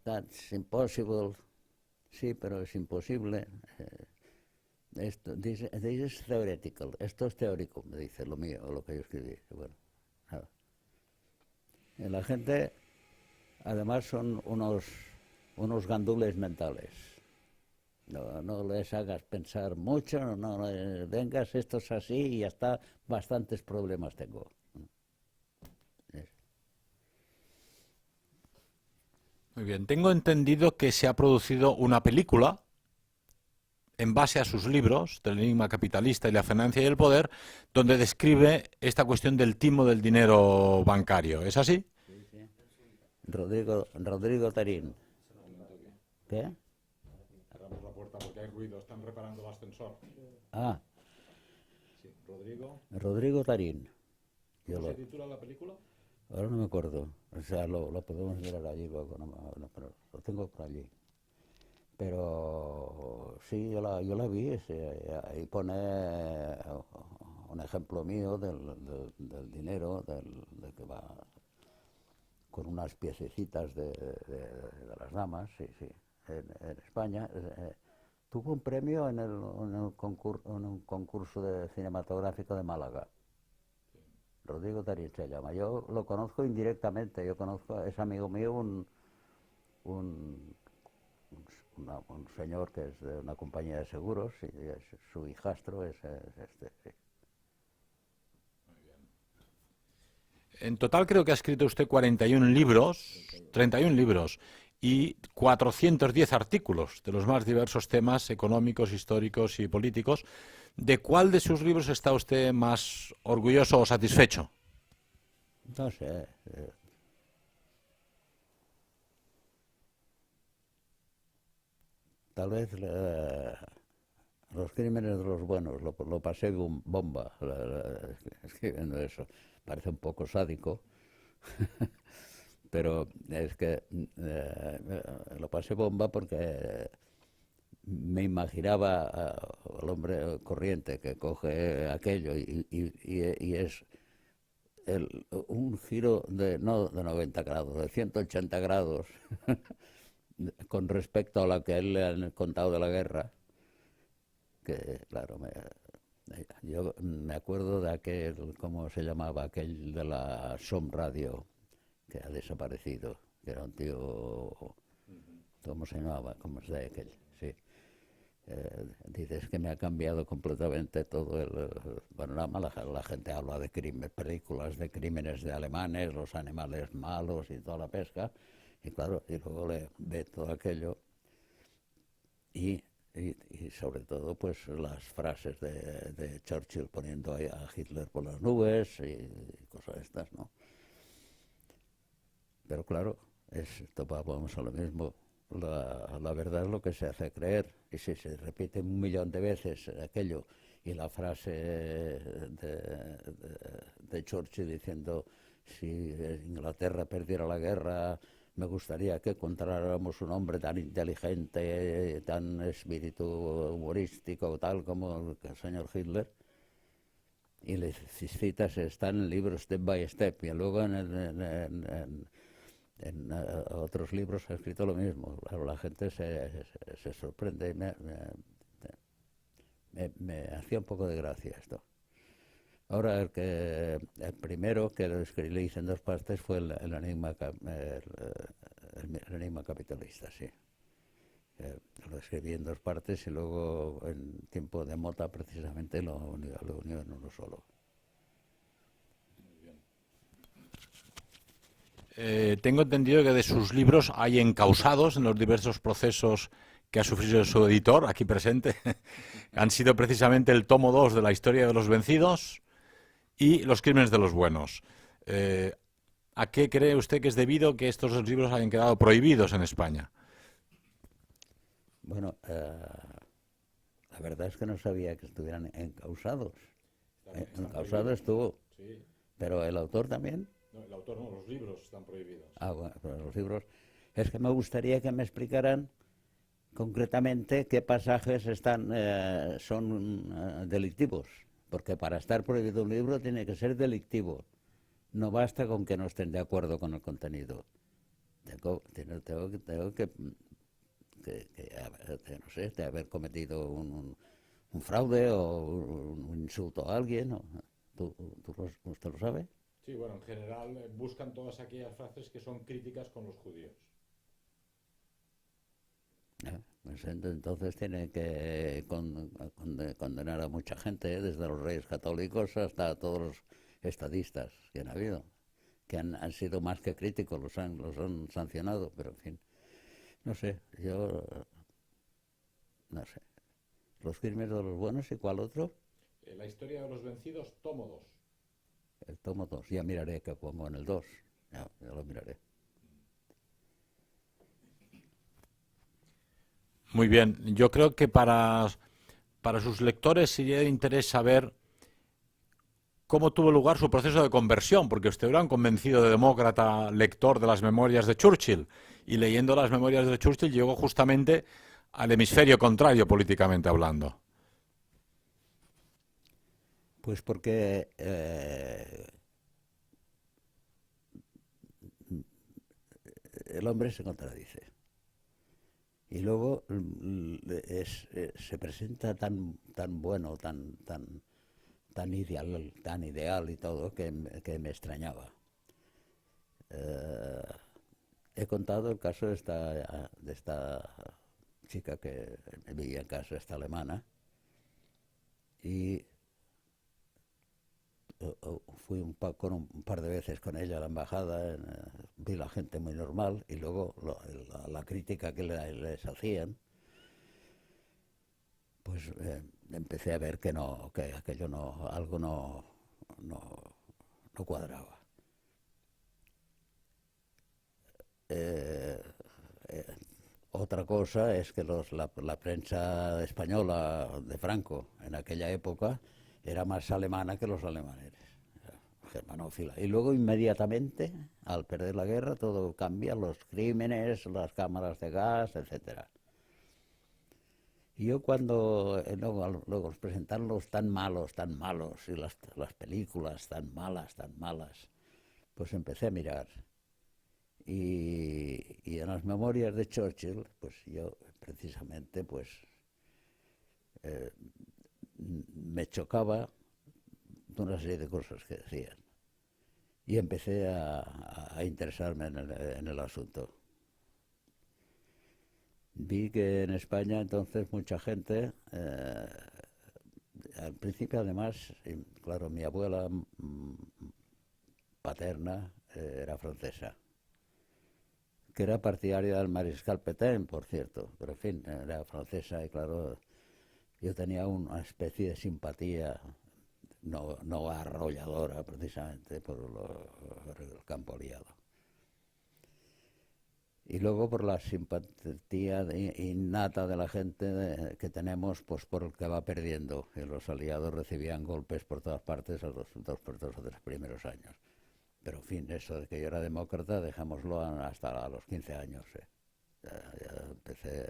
that's impossible. Sí, pero es imposible. This is theoretical. Esto es teórico, me dice lo mío, lo que yo escribí. Bueno, nada. Y la gente, además, son unos unos gandules mentales. No, no les hagas pensar mucho, no vengas, esto es así y ya está, bastantes problemas tengo. Muy bien, tengo entendido que se ha producido una película en base a sus libros, del enigma capitalista y la financia y el poder, donde describe esta cuestión del timo del dinero bancario. ¿Es así? Rodrigo Tarín. ¿Qué? Cerramos la puerta porque hay ruido, están reparando el ascensor. Ah, Sí, Rodrigo. Rodrigo Tarín. ¿Cómo se titula la película? Ahora no me acuerdo. O sea, lo podemos mirar allí luego, pero lo tengo por allí. Pero sí, yo la vi. Ahí pone un ejemplo mío del dinero, de que va con unas piececitas de las damas, sí, sí, en España. Tuvo un premio en un concurso de cinematográfico de Málaga. Rodrigo Tarín se llama. Yo lo conozco indirectamente. Yo conozco, es amigo mío, un, un señor que es de una compañía de seguros, y su hijastro es este. Sí. En total creo que ha escrito usted 41 libros, 31 libros y 410 artículos de los más diversos temas económicos, históricos y políticos. ¿De cuál de sus libros está usted más orgulloso o satisfecho? No sé. Tal vez los crímenes de los buenos, lo pasé bomba escribiendo eso. Parece un poco sádico, pero es que lo pasé bomba porque me imaginaba al hombre corriente que coge aquello y es un giro no de 90 grados, de 180 grados con respecto a lo que a él le han contado de la guerra, que claro, yo me acuerdo de aquel, ¿cómo se llamaba? Aquel de la SOM Radio, que ha desaparecido, que era un tío, ¿cómo se llamaba? ¿Cómo es de aquel? Sí. Dices que me ha cambiado completamente todo el panorama. La gente habla de películas de crímenes de alemanes, los animales malos y toda la pesca, y claro, y luego le ve todo aquello y sobre todo pues las frases de Churchill poniendo a Hitler por las nubes y cosas estas, ¿no? Pero claro, vamos a lo mismo. La verdad es lo que se hace creer, y si se repite un millón de veces aquello y la frase de Churchill diciendo si Inglaterra perdiera la guerra me gustaría que encontráramos un hombre tan inteligente, tan espíritu humorístico, tal como el señor Hitler, y las citas están en libros step by step, y luego en otros libros ha escrito lo mismo. Claro, la gente se sorprende. Me hacía un poco de gracia esto. Ahora el primero que lo le hice en dos partes fue el enigma capitalista, sí. Lo escribí en dos partes y luego en tiempo de Mota precisamente lo unió en uno solo. Tengo entendido que de sus libros hay encausados en los diversos procesos que ha sufrido su editor, aquí presente. Han sido precisamente el tomo 2 de la historia de los vencidos y los crímenes de los buenos. ¿A qué cree usted que es debido que estos dos libros hayan quedado prohibidos en España? Bueno, la verdad es que no sabía que estuvieran encausados. Encausado estuvo, Sí. Pero el autor también. No, el autor no, los libros están prohibidos. Ah, bueno, pero los libros. Es que me gustaría que me explicaran concretamente qué pasajes son delictivos. Porque para estar prohibido un libro tiene que ser delictivo. No basta con que no estén de acuerdo con el contenido. Tengo que no sé, de haber cometido un fraude o un insulto a alguien. ¿Usted lo sabe? Sí, bueno, en general buscan todas aquellas frases que son críticas con los judíos. Pues entonces tiene que condenar a mucha gente, desde los reyes católicos hasta todos los estadistas que han habido, que han sido más que críticos, los han sancionado, pero en fin, no sé, yo no sé. Los crímenes de los buenos, ¿y cuál otro? La historia de los vencidos, tomo 2. El tomo 2, ya miraré qué pongo en el 2, ya lo miraré. Muy bien, yo creo que para sus lectores sería de interés saber cómo tuvo lugar su proceso de conversión, porque usted era un convencido de demócrata lector de las memorias de Churchill, y leyendo las memorias de Churchill llegó justamente al hemisferio contrario políticamente hablando. Pues porque el hombre se contradice. Y luego se presenta tan bueno, tan ideal y todo, que me extrañaba. He contado el caso de esta chica que vivía en casa, esta alemana, y fui un par de veces con ella a la embajada, vi la gente muy normal, y luego la crítica que les hacían, pues empecé a ver que aquello algo no cuadraba. Otra cosa es que la prensa española de Franco en aquella época era más alemana que los alemanes, germanófila. Y luego inmediatamente, al perder la guerra, todo cambia, los crímenes, las cámaras de gas, etcétera. Y yo cuando luego presentarlos tan malos, y las películas tan malas, pues empecé a mirar. Y en las memorias de Churchill, pues yo precisamente pues me chocaba una serie de cosas que decían. Y empecé a interesarme en el asunto. Vi que en España entonces mucha gente, al principio además, claro, mi abuela paterna era francesa, que era partidaria del mariscal Pétain, por cierto, pero en fin, era francesa y claro, yo tenía una especie de simpatía no arrolladora precisamente por el campo aliado. Y luego por la simpatía innata de la gente que tenemos, pues por el que va perdiendo. Y los aliados recibían golpes por todas partes a los 2 o 3 primeros años. Pero en fin, eso de que yo era demócrata, dejémoslo hasta a los 15 años. Ya empecé,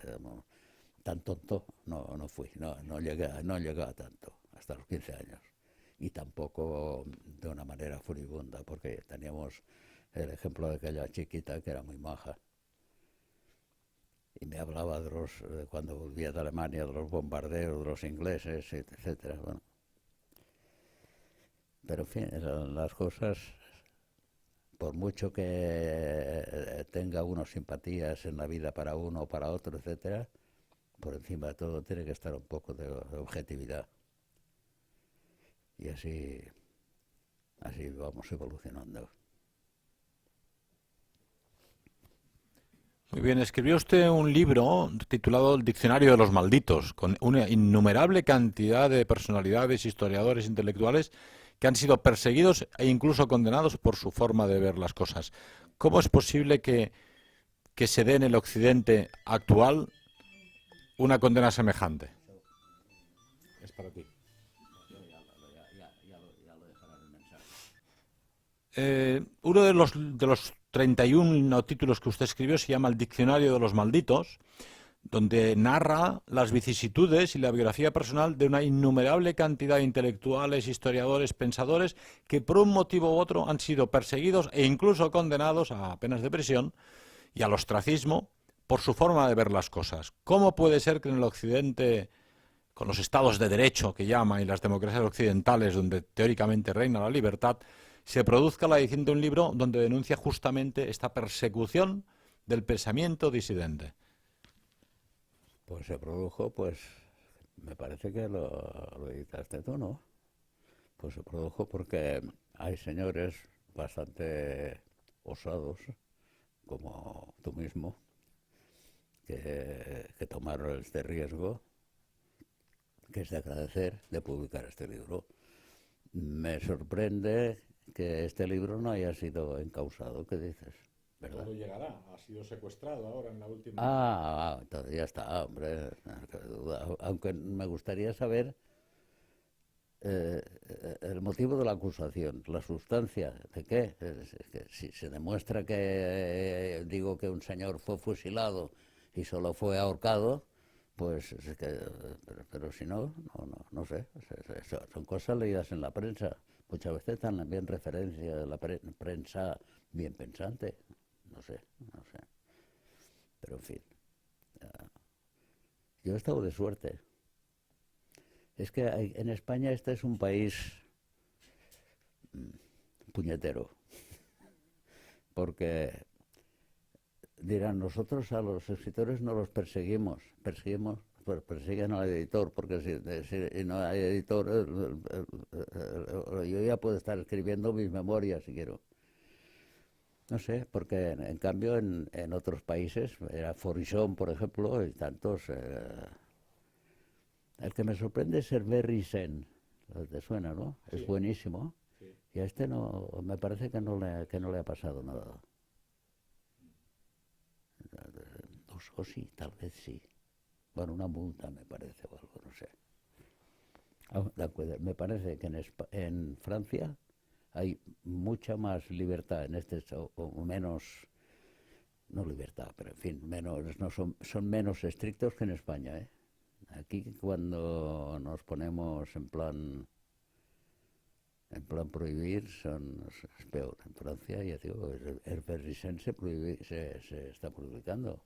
tan tonto no fui, no llegué a tanto, hasta los 15 años. Y tampoco de una manera furibunda, porque teníamos el ejemplo de aquella chiquita que era muy maja. Y me hablaba cuando volvía de Alemania, de los bombardeos, de los ingleses, etcétera. Bueno. Pero en fin, las cosas, por mucho que tenga uno simpatías en la vida para uno o para otro, etcétera, por encima de todo tiene que estar un poco de objetividad. Y así vamos evolucionando. Muy bien, escribió usted un libro titulado El Diccionario de los Malditos, con una innumerable cantidad de personalidades, historiadores, intelectuales que han sido perseguidos e incluso condenados por su forma de ver las cosas. ¿Cómo es posible que se dé en el Occidente actual una condena semejante? Es para ti. Uno de los 31 títulos que usted escribió se llama El Diccionario de los Malditos, donde narra las vicisitudes y la biografía personal de una innumerable cantidad de intelectuales, historiadores, pensadores que por un motivo u otro han sido perseguidos e incluso condenados a penas de prisión y al ostracismo por su forma de ver las cosas. ¿Cómo puede ser que en el Occidente, con los estados de derecho que llama y las democracias occidentales donde teóricamente reina la libertad, se produzca la edición de un libro donde denuncia justamente esta persecución del pensamiento disidente? Pues se produjo, pues me parece que lo editaste tú, ¿no? Pues se produjo porque hay señores bastante osados, como tú mismo, que tomaron este riesgo, que es de agradecer, de publicar este libro. Me sorprende que este libro no haya sido encausado, ¿qué dices? ¿Verdad? Todo llegará. Ha sido secuestrado ahora en la última. Entonces ya está, hombre, no cabe duda. Aunque me gustaría saber el motivo de la acusación, la sustancia de qué. Es que si se demuestra que, digo que un señor fue fusilado y solo fue ahorcado, pues es que, pero si no, no sé. Son cosas leídas en la prensa. Muchas veces también referencia de la prensa bien pensante. No sé. Pero en fin, yo he estado de suerte. Es que en España este es un país puñetero, porque dirán, nosotros a los escritores no los perseguimos, pues persiguen al editor, porque si no hay editor, yo ya puedo estar escribiendo mis memorias si quiero. No sé, porque en cambio en otros países, era Forichon, por ejemplo, y tantos. El que me sorprende es Herbert Risen, te suena, ¿no? Sí, Es buenísimo. sí. Y a este no, me parece que no le ha pasado nada. O sí, tal vez sí. Bueno, una multa me parece o algo, no sé. De acuerdo, me parece que en Francia hay mucha más libertad en este, o menos, no libertad, pero en fin, menos, no son menos estrictos que en España, ¿eh? Aquí cuando nos ponemos en plan prohibir, es peor. En Francia, ya digo, el Berrisen se está publicando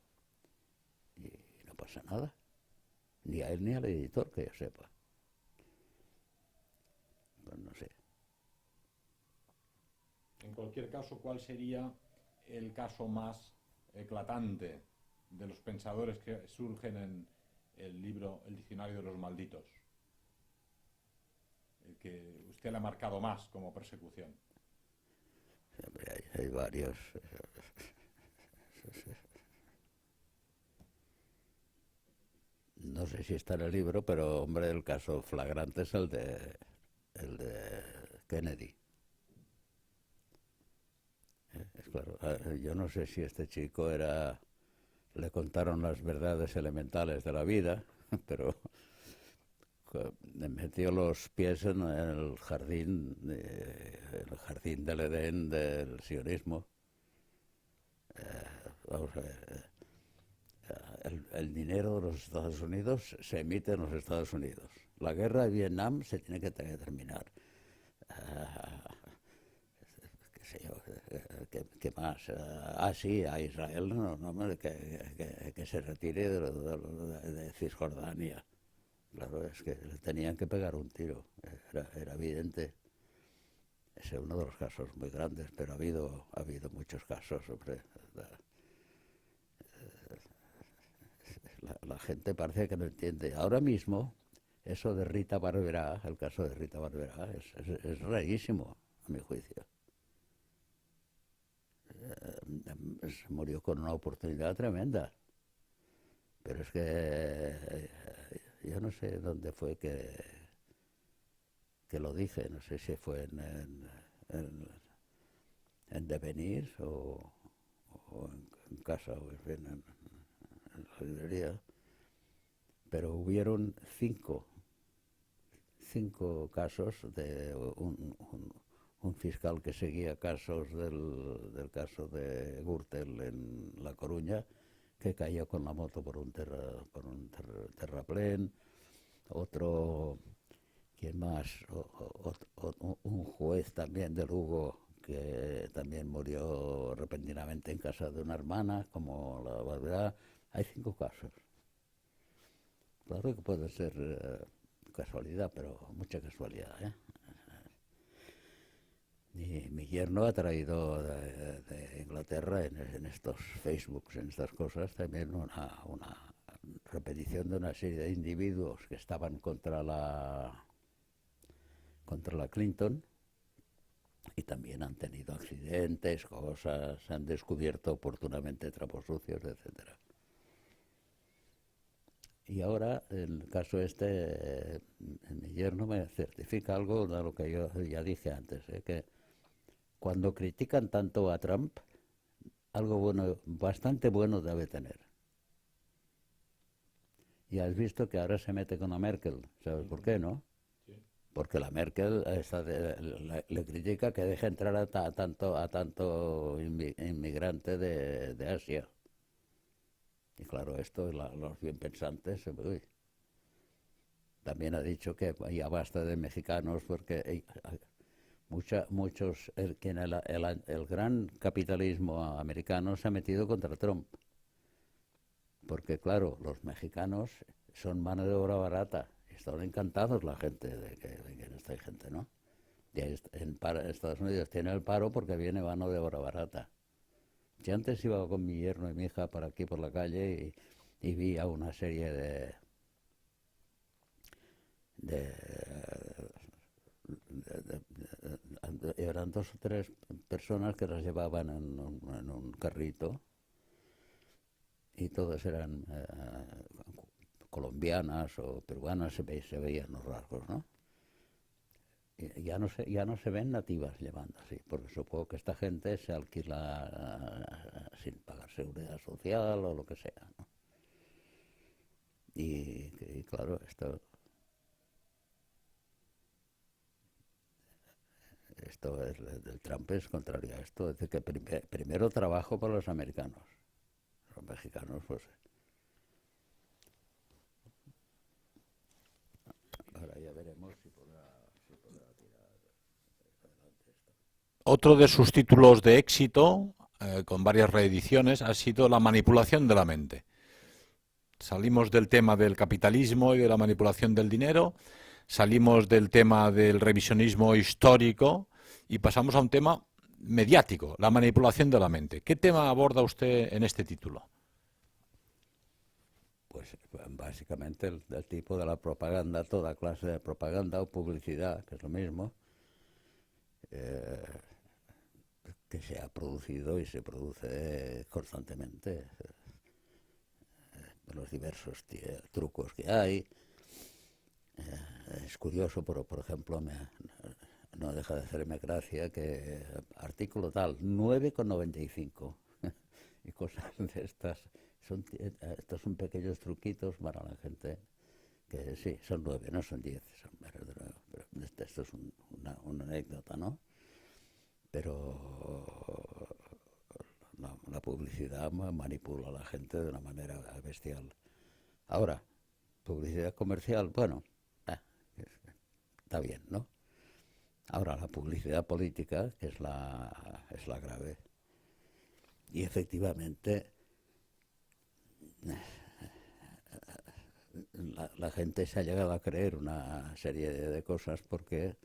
y no pasa nada, ni a él ni al editor, que yo sepa. Pues no sé. En cualquier caso, ¿cuál sería el caso más eclatante de los pensadores que surgen en el libro El diccionario de los malditos? El que usted le ha marcado más como persecución. Siempre hay varios. No sé si está en el libro, pero hombre, el caso flagrante es el de Kennedy. Es claro, yo no sé si este chico le contaron las verdades elementales de la vida, pero metió los pies en el jardín del Edén del sionismo. Vamos a ver, el dinero de los Estados Unidos se emite en los Estados Unidos. La guerra de Vietnam se tiene que terminar. Qué sé yo, ¿qué más? Sí, a Israel que se retire de Cisjordania. Claro, es que le tenían que pegar un tiro, era evidente. Ese es uno de los casos muy grandes, pero ha habido muchos casos, hombre. La gente parece que no entiende. Ahora mismo, eso de Rita Barberá, el caso de Rita Barberá, es rarísimo, a mi juicio. Se murió con una oportunidad tremenda. Pero es que yo no sé dónde fue que lo dije, no sé si fue en Devenir o en casa o en la librería, pero hubieron cinco casos de un fiscal que seguía casos del caso de Gürtel en La Coruña, que cayó con la moto por un terraplén. Otro, ¿quién más? Un juez también de Lugo que también murió repentinamente en casa de una hermana, como la Barberá. Hay 5 casos. Claro que puede ser casualidad, pero mucha casualidad, ¿eh? Mi yerno ha traído de Inglaterra en estos Facebooks, en estas cosas, también una repetición de una serie de individuos que estaban contra la Clinton, y también han tenido accidentes, cosas, se han descubierto oportunamente trapos sucios, etcétera. Y ahora, en el caso este, mi yerno me certifica algo de lo que yo ya dije antes, que cuando critican tanto a Trump, algo bueno, bastante bueno debe tener. Y has visto que ahora se mete con la Merkel, ¿sabes por qué, no? Sí. Porque la Merkel le critica que deje entrar a tanto inmigrante de Asia. Y claro, esto los bien pensantes, uy. También ha dicho que ya basta de mexicanos porque el gran capitalismo americano se ha metido contra Trump. Porque claro, los mexicanos son mano de obra barata. Están encantados la gente de que venga esta gente, ¿no? Y en Estados Unidos tiene el paro porque viene mano de obra barata. Yo antes iba con mi yerno y mi hija por aquí por la calle y vi a una serie eran 2 o 3 personas que las llevaban en un carrito, y todas eran colombianas o peruanas, se veían los rasgos, ¿no? Y ya no se ven nativas llevando así, porque supongo que esta gente se alquila sin pagar seguridad social o lo que sea, ¿no? Y claro, esto del Trump es contrario a esto, es de que primero trabajo para los americanos, los mexicanos pues ahora ya veremos si podrá tirar adelante esto. Otro de sus títulos de éxito, con varias reediciones, ha sido La manipulación de la mente. Salimos del tema del capitalismo y de la manipulación del dinero, salimos del tema del revisionismo histórico y pasamos a un tema mediático, la manipulación de la mente. ¿Qué tema aborda usted en este título? Pues básicamente el tipo de la propaganda, toda clase de propaganda o publicidad, que es lo mismo, que se ha producido y se produce constantemente, los diversos trucos que hay. Es curioso, por ejemplo, no deja de hacerme gracia que artículo tal, 9,95 y cosas de estas. Estos son pequeños truquitos para la gente que sí, son 9, no son 10, pero esto es una anécdota, ¿no? Pero la publicidad manipula a la gente de una manera bestial. Ahora, publicidad comercial, bueno, está bien, ¿no? Ahora, la publicidad política, que es la grave. Y efectivamente, la gente se ha llegado a creer una serie de cosas porque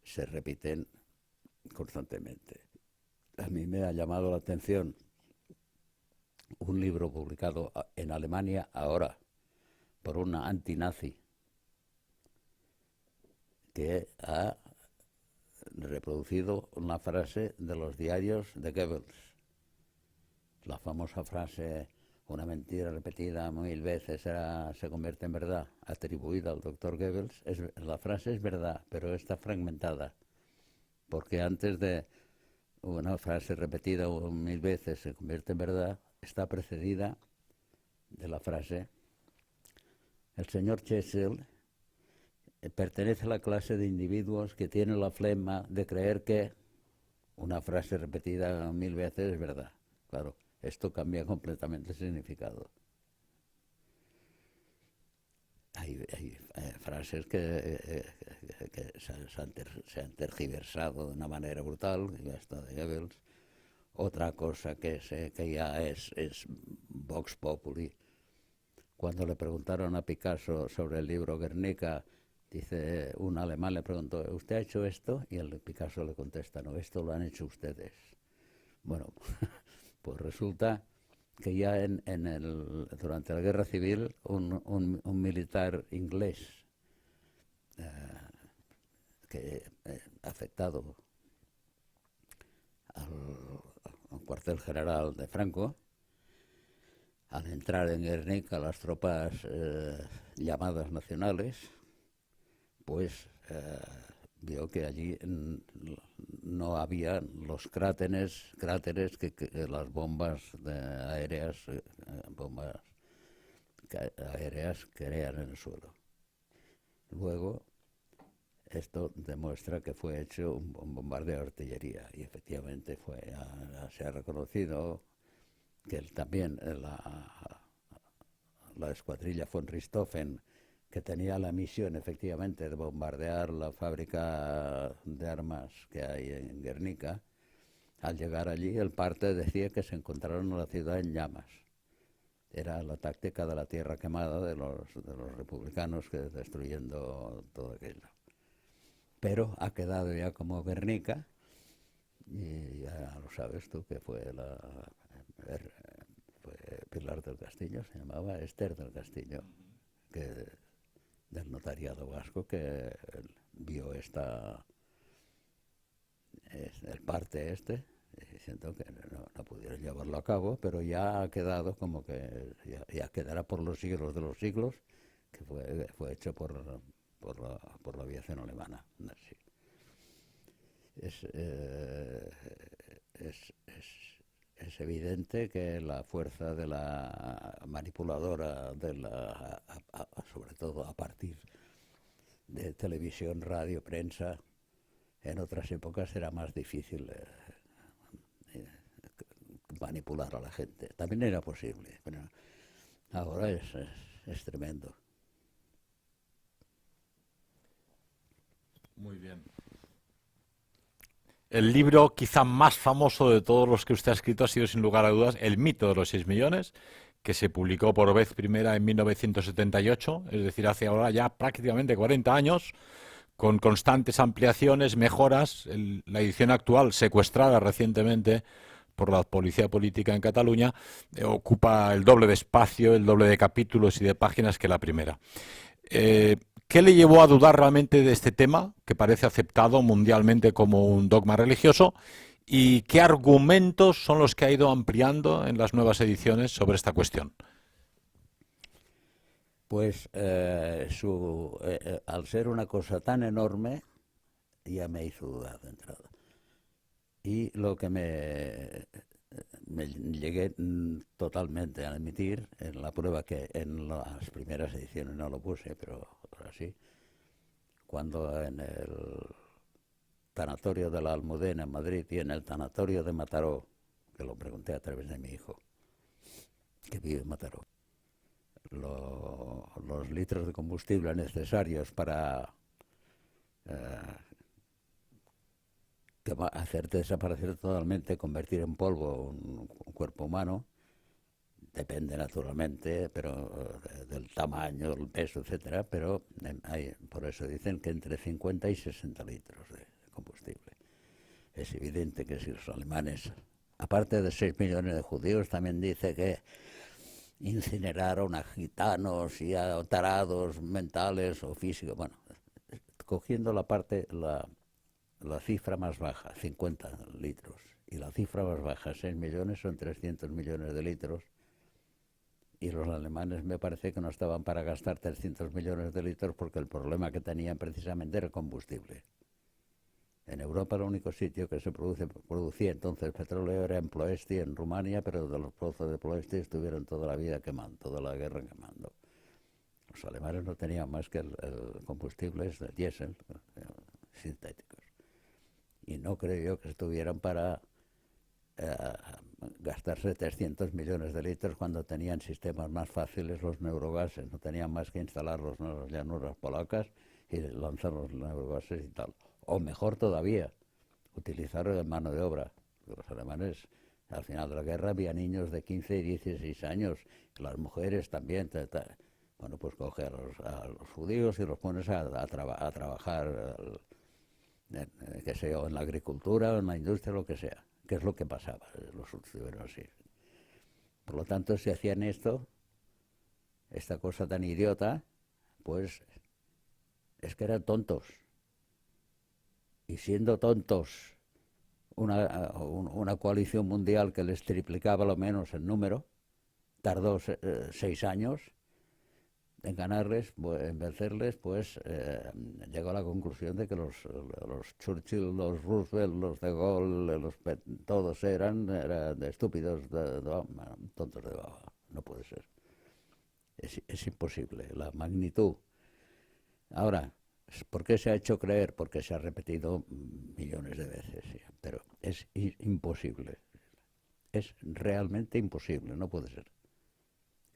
se repiten constantemente. A mí me ha llamado la atención un libro publicado en Alemania ahora por una antinazi que ha reproducido una frase de los diarios de Goebbels. La famosa frase, una mentira repetida 1000 veces se convierte en verdad, atribuida al doctor Goebbels. La frase es verdad, pero está fragmentada, porque antes de una frase repetida 1000 veces se convierte en verdad, está precedida de la frase: el señor Churchill pertenece a la clase de individuos que tienen la flema de creer que una frase repetida 1000 veces es verdad. Claro, esto cambia completamente el significado. Hay frases que se han tergiversado de una manera brutal, ya está de Goebbels. Otra cosa que ya es Vox Populi. Cuando le preguntaron a Picasso sobre el libro Guernica, dice, un alemán le preguntó, ¿usted ha hecho esto? Y el Picasso le contesta, no, esto lo han hecho ustedes. Bueno, pues resulta que ya durante la Guerra Civil un militar inglés que afectado al cuartel general de Franco, al entrar en Guernica las tropas llamadas nacionales, pues vio que allí no había los cráteres que las bombas aéreas crean en el suelo. Luego, esto demuestra que fue hecho un bombardeo de artillería y efectivamente se ha reconocido que también la escuadrilla von Richthofen, que tenía la misión efectivamente de bombardear la fábrica de armas que hay en Guernica, al llegar allí el parte decía que se encontraron la ciudad en llamas. Era la táctica de la tierra quemada de los republicanos que destruyendo todo aquello. Pero ha quedado ya como Guernica, y ya lo sabes tú que fue Pilar del Castillo, se llamaba Esther del Castillo, del notariado vasco, que vio el parte diciendo que no pudieron llevarlo a cabo, pero ya ha quedado como que ya quedará por los siglos de los siglos, que fue hecho por la aviación alemana. Sí. Es evidente que la fuerza de la manipuladora, sobre todo a partir de televisión, radio, prensa, en otras épocas era más difícil manipular a la gente. También era posible, pero ahora es tremendo. Muy bien. El libro quizá más famoso de todos los que usted ha escrito ha sido, sin lugar a dudas, El mito de los 6 millones, que se publicó por vez primera en 1978, es decir, hace ahora ya prácticamente 40 años, con constantes ampliaciones, mejoras. La edición actual, secuestrada recientemente por la policía política en Cataluña, ocupa el doble de espacio, el doble de capítulos y de páginas que la primera. ¿Qué le llevó a dudar realmente de este tema, que parece aceptado mundialmente como un dogma religioso? ¿Y qué argumentos son los que ha ido ampliando en las nuevas ediciones sobre esta cuestión? Pues al ser una cosa tan enorme, ya me hizo dudar de entrada. Y lo que me llegué totalmente a admitir en la prueba, que en las primeras ediciones no lo puse, pero ahora sí, cuando en el tanatorio de la Almudena en Madrid y en el tanatorio de Mataró, que lo pregunté a través de mi hijo, que vive en Mataró, los litros de combustible necesarios para hacerte desaparecer totalmente, convertir en polvo un cuerpo humano, depende naturalmente, pero del tamaño, el peso, etcétera, pero por eso dicen que entre 50 y 60 litros de combustible. Es evidente que si los alemanes, aparte de 6 millones de judíos, también dice que incineraron a gitanos y a tarados mentales o físicos. Bueno, cogiendo la cifra más baja, 50 litros, y la cifra más baja, 6 millones, son 300 millones de litros, y los alemanes me parece que no estaban para gastar 300 millones de litros porque el problema que tenían precisamente era el combustible. En Europa el único sitio que se producía entonces petróleo era en Ploesti, en Rumania, pero de los pozos de Ploesti estuvieron toda la vida quemando, toda la guerra quemando. Los alemanes no tenían más que el combustible de diésel, sintéticos. Y no creo yo que estuvieran para gastarse 300 millones de litros cuando tenían sistemas más fáciles, los neurogases. No tenían más que instalarlos en las llanuras polacas y lanzar los neurogases y tal. O mejor todavía, utilizar mano de obra. Los alemanes, al final de la guerra, había niños de 15 y 16 años, las mujeres también. Bueno, pues coge a los judíos y los pones a trabajar, que sea en la agricultura, en la industria, lo que sea, que es lo que pasaba, los estuvieron así. Por lo tanto, si hacían esto, esta cosa tan idiota, pues es que eran tontos. Y siendo tontos, una coalición mundial que les triplicaba lo menos el número, tardó 6 años en ganarles, en vencerles, pues llegó a la conclusión de que los Churchill, los Roosevelt, los de Gaulle, todos eran de estúpidos, tontos de baba. No puede ser. Es imposible. La magnitud. Ahora, ¿por qué se ha hecho creer? Porque se ha repetido millones de veces, sí, pero es imposible. Es realmente imposible, no puede ser.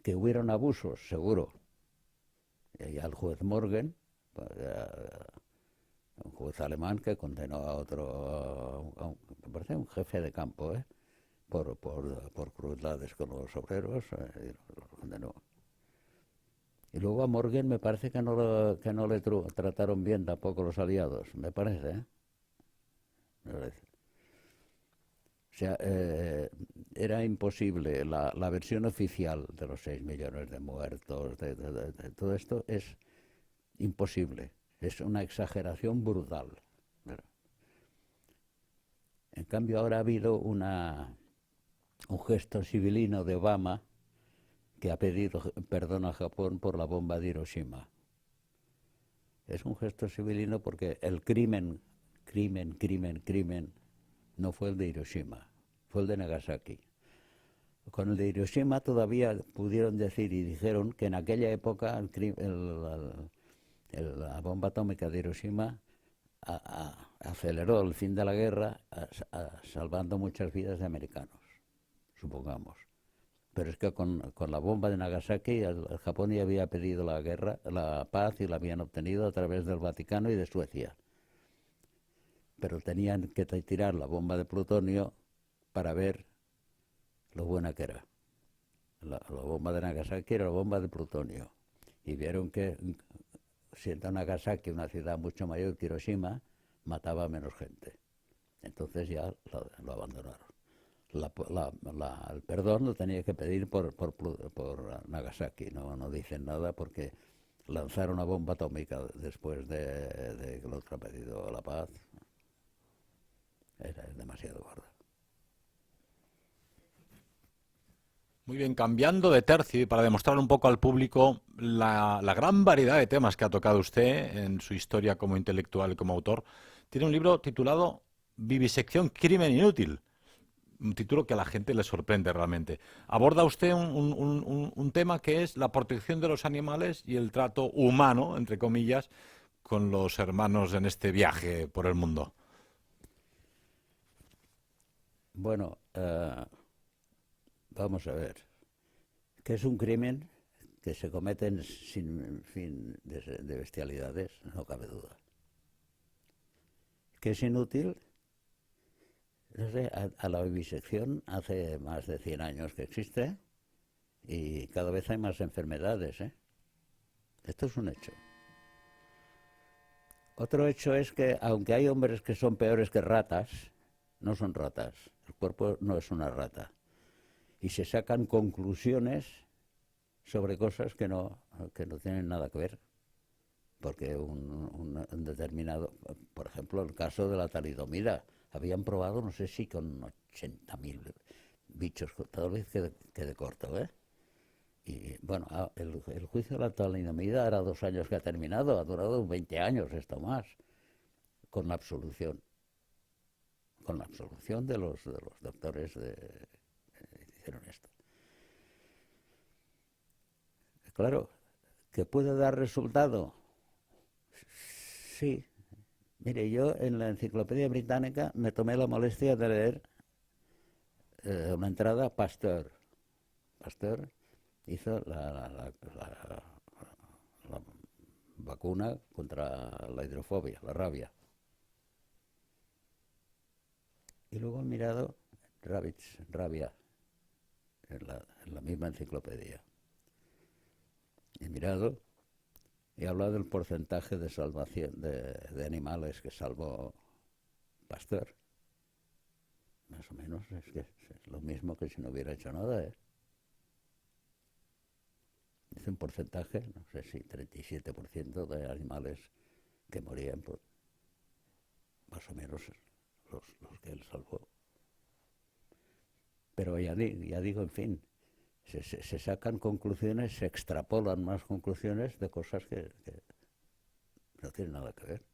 Que hubieron abusos, seguro. Y al juez Morgan, un juez alemán que condenó a otro, me parece un jefe de campo, por crueldades con los obreros, lo condenó. Y luego a Morgan me parece que no le trataron bien tampoco los aliados, me parece, ¿eh? Me parece. O sea, era imposible. La versión oficial de los 6 millones de muertos, de todo esto, es imposible. Es una exageración brutal. En cambio, ahora ha habido un gesto civilino de Obama que ha pedido perdón a Japón por la bomba de Hiroshima. Es un gesto civilino porque el crimen no fue el de Hiroshima, fue el de Nagasaki. Con el de Hiroshima todavía pudieron decir y dijeron que en aquella época la bomba atómica de Hiroshima aceleró el fin de la guerra salvando muchas vidas de americanos, supongamos. Pero es que con la bomba de Nagasaki el Japón ya había pedido la paz y la habían obtenido a través del Vaticano y de Suecia. Pero tenían que tirar la bomba de plutonio para ver lo buena que era. La bomba de Nagasaki era la bomba de plutonio. Y vieron que, siendo Nagasaki una ciudad mucho mayor que Hiroshima, mataba a menos gente. Entonces ya lo abandonaron. El perdón lo tenía que pedir por Nagasaki. No dicen nada porque lanzar una bomba atómica después de que el otro ha pedido la paz era demasiado gordo. Muy bien, cambiando de tercio y para demostrar un poco al público la gran variedad de temas que ha tocado usted en su historia como intelectual y como autor, tiene un libro titulado Vivisección, crimen inútil. Un título que a la gente le sorprende realmente. Aborda usted un tema que es la protección de los animales y el trato humano, entre comillas, con los hermanos en este viaje por el mundo. Bueno, vamos a ver. ¿Qué es un crimen? Que se cometen sin fin de bestialidades, no cabe duda. ¿Qué es inútil? No sé, a la vivisección hace más de 100 años que existe y cada vez hay más enfermedades, ¿eh? Esto es un hecho. Otro hecho es que, aunque hay hombres que son peores que ratas, no son ratas. El cuerpo no es una rata. Y se sacan conclusiones sobre cosas que no tienen nada que ver. Porque un determinado, por ejemplo, el caso de la talidomida, habían probado, no sé si con 80.000 bichos, tal vez quede corto, ¿eh? Y bueno, el juicio de la talidomida era 2 años que ha terminado, ha durado 20 años, esto más, con la absolución. Con la absolución de los doctores que hicieron esto. Claro, que puede dar resultado. Sí. Mire, yo en la Enciclopedia Británica me tomé la molestia de leer una entrada Pasteur. Pasteur hizo la vacuna contra la hidrofobia, la rabia. Y luego he mirado rabia, en la misma enciclopedia. He mirado y he hablado del porcentaje de salvación de animales que salvó Pasteur. Más o menos es lo mismo que si no hubiera hecho nada, ¿eh? hice un porcentaje, no sé si 37% de animales que morían, pues, más o menos los que él salvó. Pero ya digo, en fin, se sacan conclusiones, se extrapolan más conclusiones de cosas que no tienen nada que ver.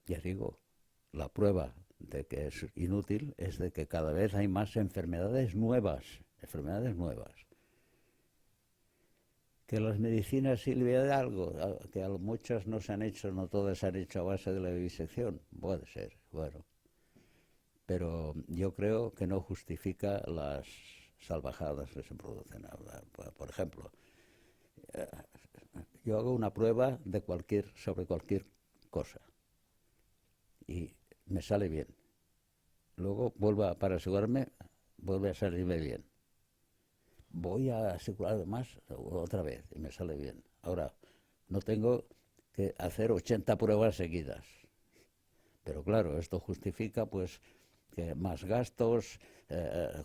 Ya digo, la prueba de que es inútil es de que cada vez hay más enfermedades nuevas. Que las medicinas sirven de algo, que muchas no se han hecho, no todas se han hecho a base de la vivisección, puede ser, bueno. Pero yo creo que no justifica las salvajadas que se producen. Por ejemplo, yo hago una prueba sobre cualquier cosa y me sale bien. Luego para asegurarme, vuelve a salirme bien. Voy a asegurarme más otra vez y me sale bien. Ahora, no tengo que hacer 80 pruebas seguidas. Pero claro, esto justifica pues que más gastos,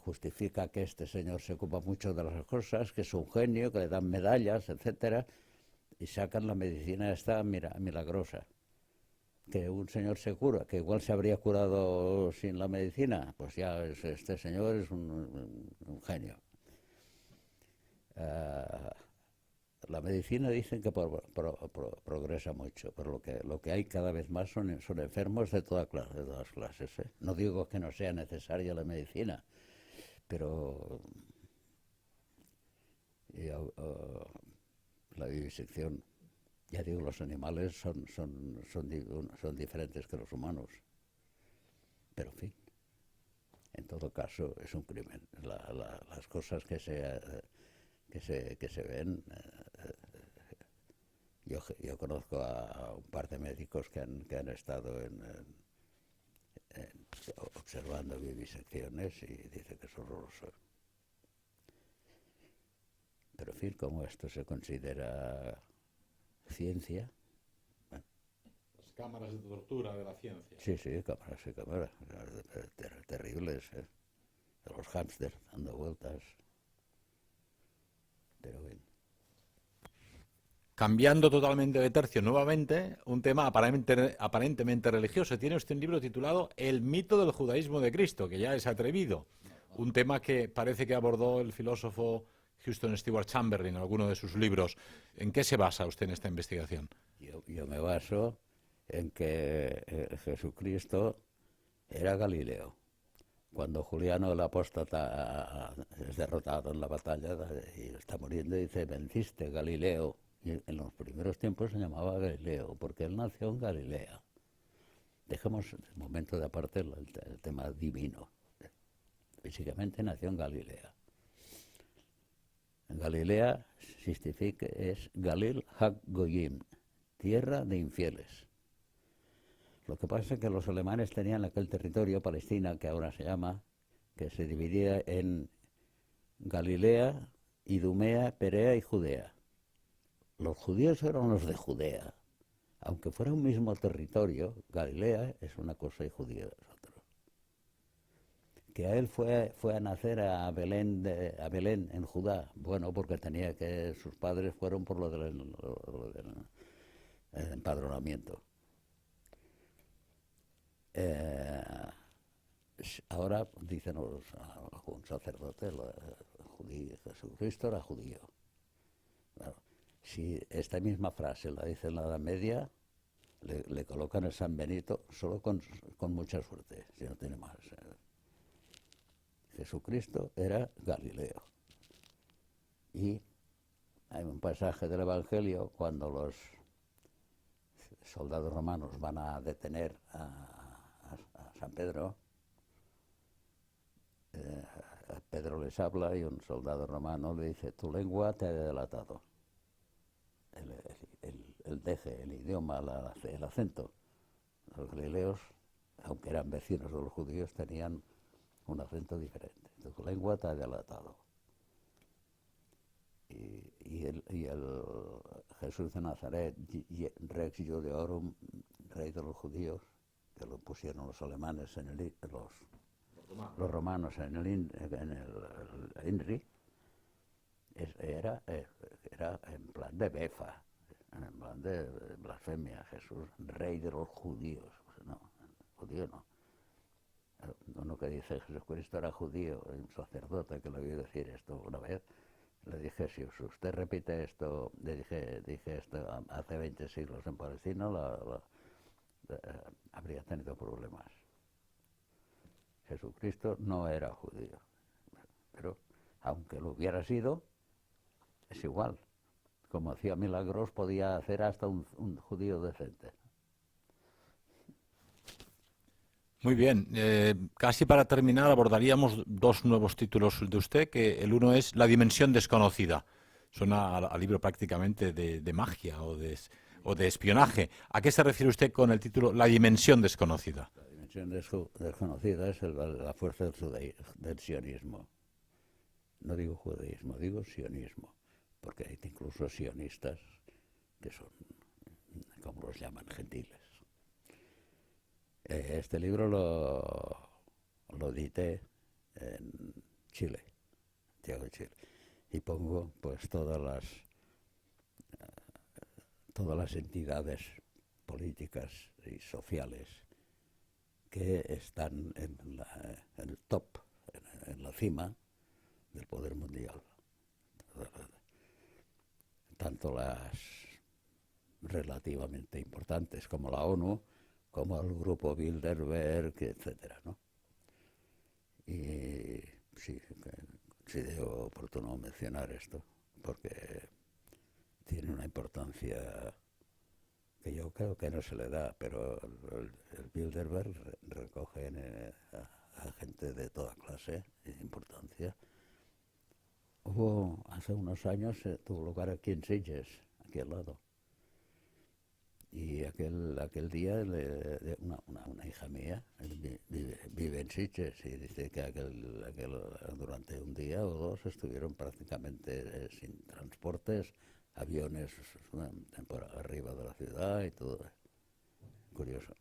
justifica que este señor se ocupa mucho de las cosas, que es un genio, que le dan medallas, etcétera, y sacan la medicina esta milagrosa. Que un señor se cura, que igual se habría curado sin la medicina, pues ya este señor es un genio. La medicina dicen que progresa mucho, pero lo que hay cada vez más son enfermos de todas clases. No digo que no sea necesaria la medicina, pero la vivisección, ya digo, los animales son diferentes que los humanos, pero en fin, en todo caso es un crimen. Las cosas que se ven. Yo conozco a un par de médicos que han estado observando vivisecciones y dicen que es horroroso. Pero en fin, como esto se considera ciencia. Bueno. Las cámaras de tortura de la ciencia. Sí, cámaras. Terribles, los hámsters dando vueltas. Pero bien. Cambiando totalmente de tercio nuevamente, un tema aparentemente religioso. Tiene usted un libro titulado El mito del judaísmo de Cristo, que ya es atrevido. Un tema que parece que abordó el filósofo Houston Stewart Chamberlain en alguno de sus libros. ¿En qué se basa usted en esta investigación? Yo me baso en que Jesucristo era Galileo. Cuando Juliano el apóstata es derrotado en la batalla y está muriendo, dice, venciste Galileo. Y en los primeros tiempos se llamaba Galileo, porque él nació en Galilea. Dejemos de momento de aparte el tema divino. Físicamente nació en Galilea. En Galilea es Galil Hak Goyim, tierra de infieles. Lo que pasa es que los alemanes tenían aquel territorio, Palestina, que ahora se llama, que se dividía en Galilea, Idumea, Perea y Judea. Los judíos eran los de Judea. Aunque fuera un mismo territorio, Galilea es una cosa y Judea es otra. Que a él fue a nacer a Belén en Judá. Bueno, porque sus padres fueron por lo del empadronamiento. Ahora dicen algún sacerdote, Jesucristo era judío. Claro, si esta misma frase la dice en la Edad Media, le colocan el San Benito solo con mucha suerte, si no tiene más. Jesucristo era Galileo. Y hay un pasaje del Evangelio cuando los soldados romanos van a detener a San Pedro. Pedro les habla y un soldado romano le dice, tu lengua te ha delatado. El deje, el idioma, el acento. Los galileos, aunque eran vecinos de los judíos, tenían un acento diferente. Tu lengua te ha delatado. Y el Jesús de Nazaret, Rex Judeorum, rey de los judíos, que lo pusieron los alemanes los romanos en el INRI, era en plan de befa, en plan de blasfemia. Jesús, rey de los judíos. No, judío no. Uno que dice Jesucristo era judío, un sacerdote que le oí decir esto una vez, le dije, si usted repite esto, dije esto hace 20 siglos en Palestina, habría tenido problemas. Jesucristo no era judío, pero aunque lo hubiera sido, es igual. Como hacía milagros, podía hacer hasta un judío decente. Muy bien, casi para terminar abordaríamos dos nuevos títulos de usted, que el uno es La dimensión desconocida. Suena a libro prácticamente de magia o de espionaje. ¿A qué se refiere usted con el título La dimensión desconocida? La dimensión desconocida es la fuerza del sionismo. No digo judaísmo, digo sionismo, porque hay incluso sionistas que son, como los llaman, gentiles. Este libro lo edité en Chile, Santiago de Chile, y pongo pues todas las entidades políticas y sociales que están en el top, en la cima del poder mundial. Tanto las relativamente importantes como la ONU, como el grupo Bilderberg, etcétera, ¿no? Y sí, considero oportuno mencionar esto, porque tiene una importancia que yo creo que no se le da, pero el Bilderberg recoge a gente de toda clase y de importancia. Hace unos años, tuvo lugar aquí en Sitges, aquí al lado. Y aquel día una hija mía vive en Sitges y dice que durante un día o dos estuvieron prácticamente sin transportes, aviones por arriba de la ciudad y todo. Curioso.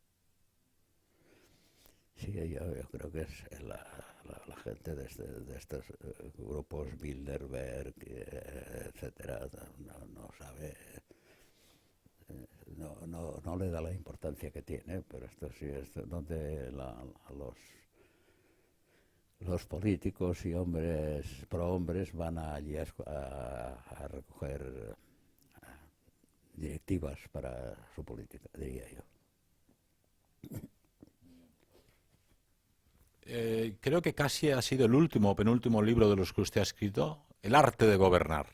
Sí, yo creo que es la gente de estos grupos Bilderberg, etcétera, no sabe. No le da la importancia que tiene, pero esto sí es donde los políticos y hombres prohombres van allí a recoger directivas para su política, diría yo. Creo que casi ha sido el último o penúltimo libro de los que usted ha escrito, El arte de gobernar.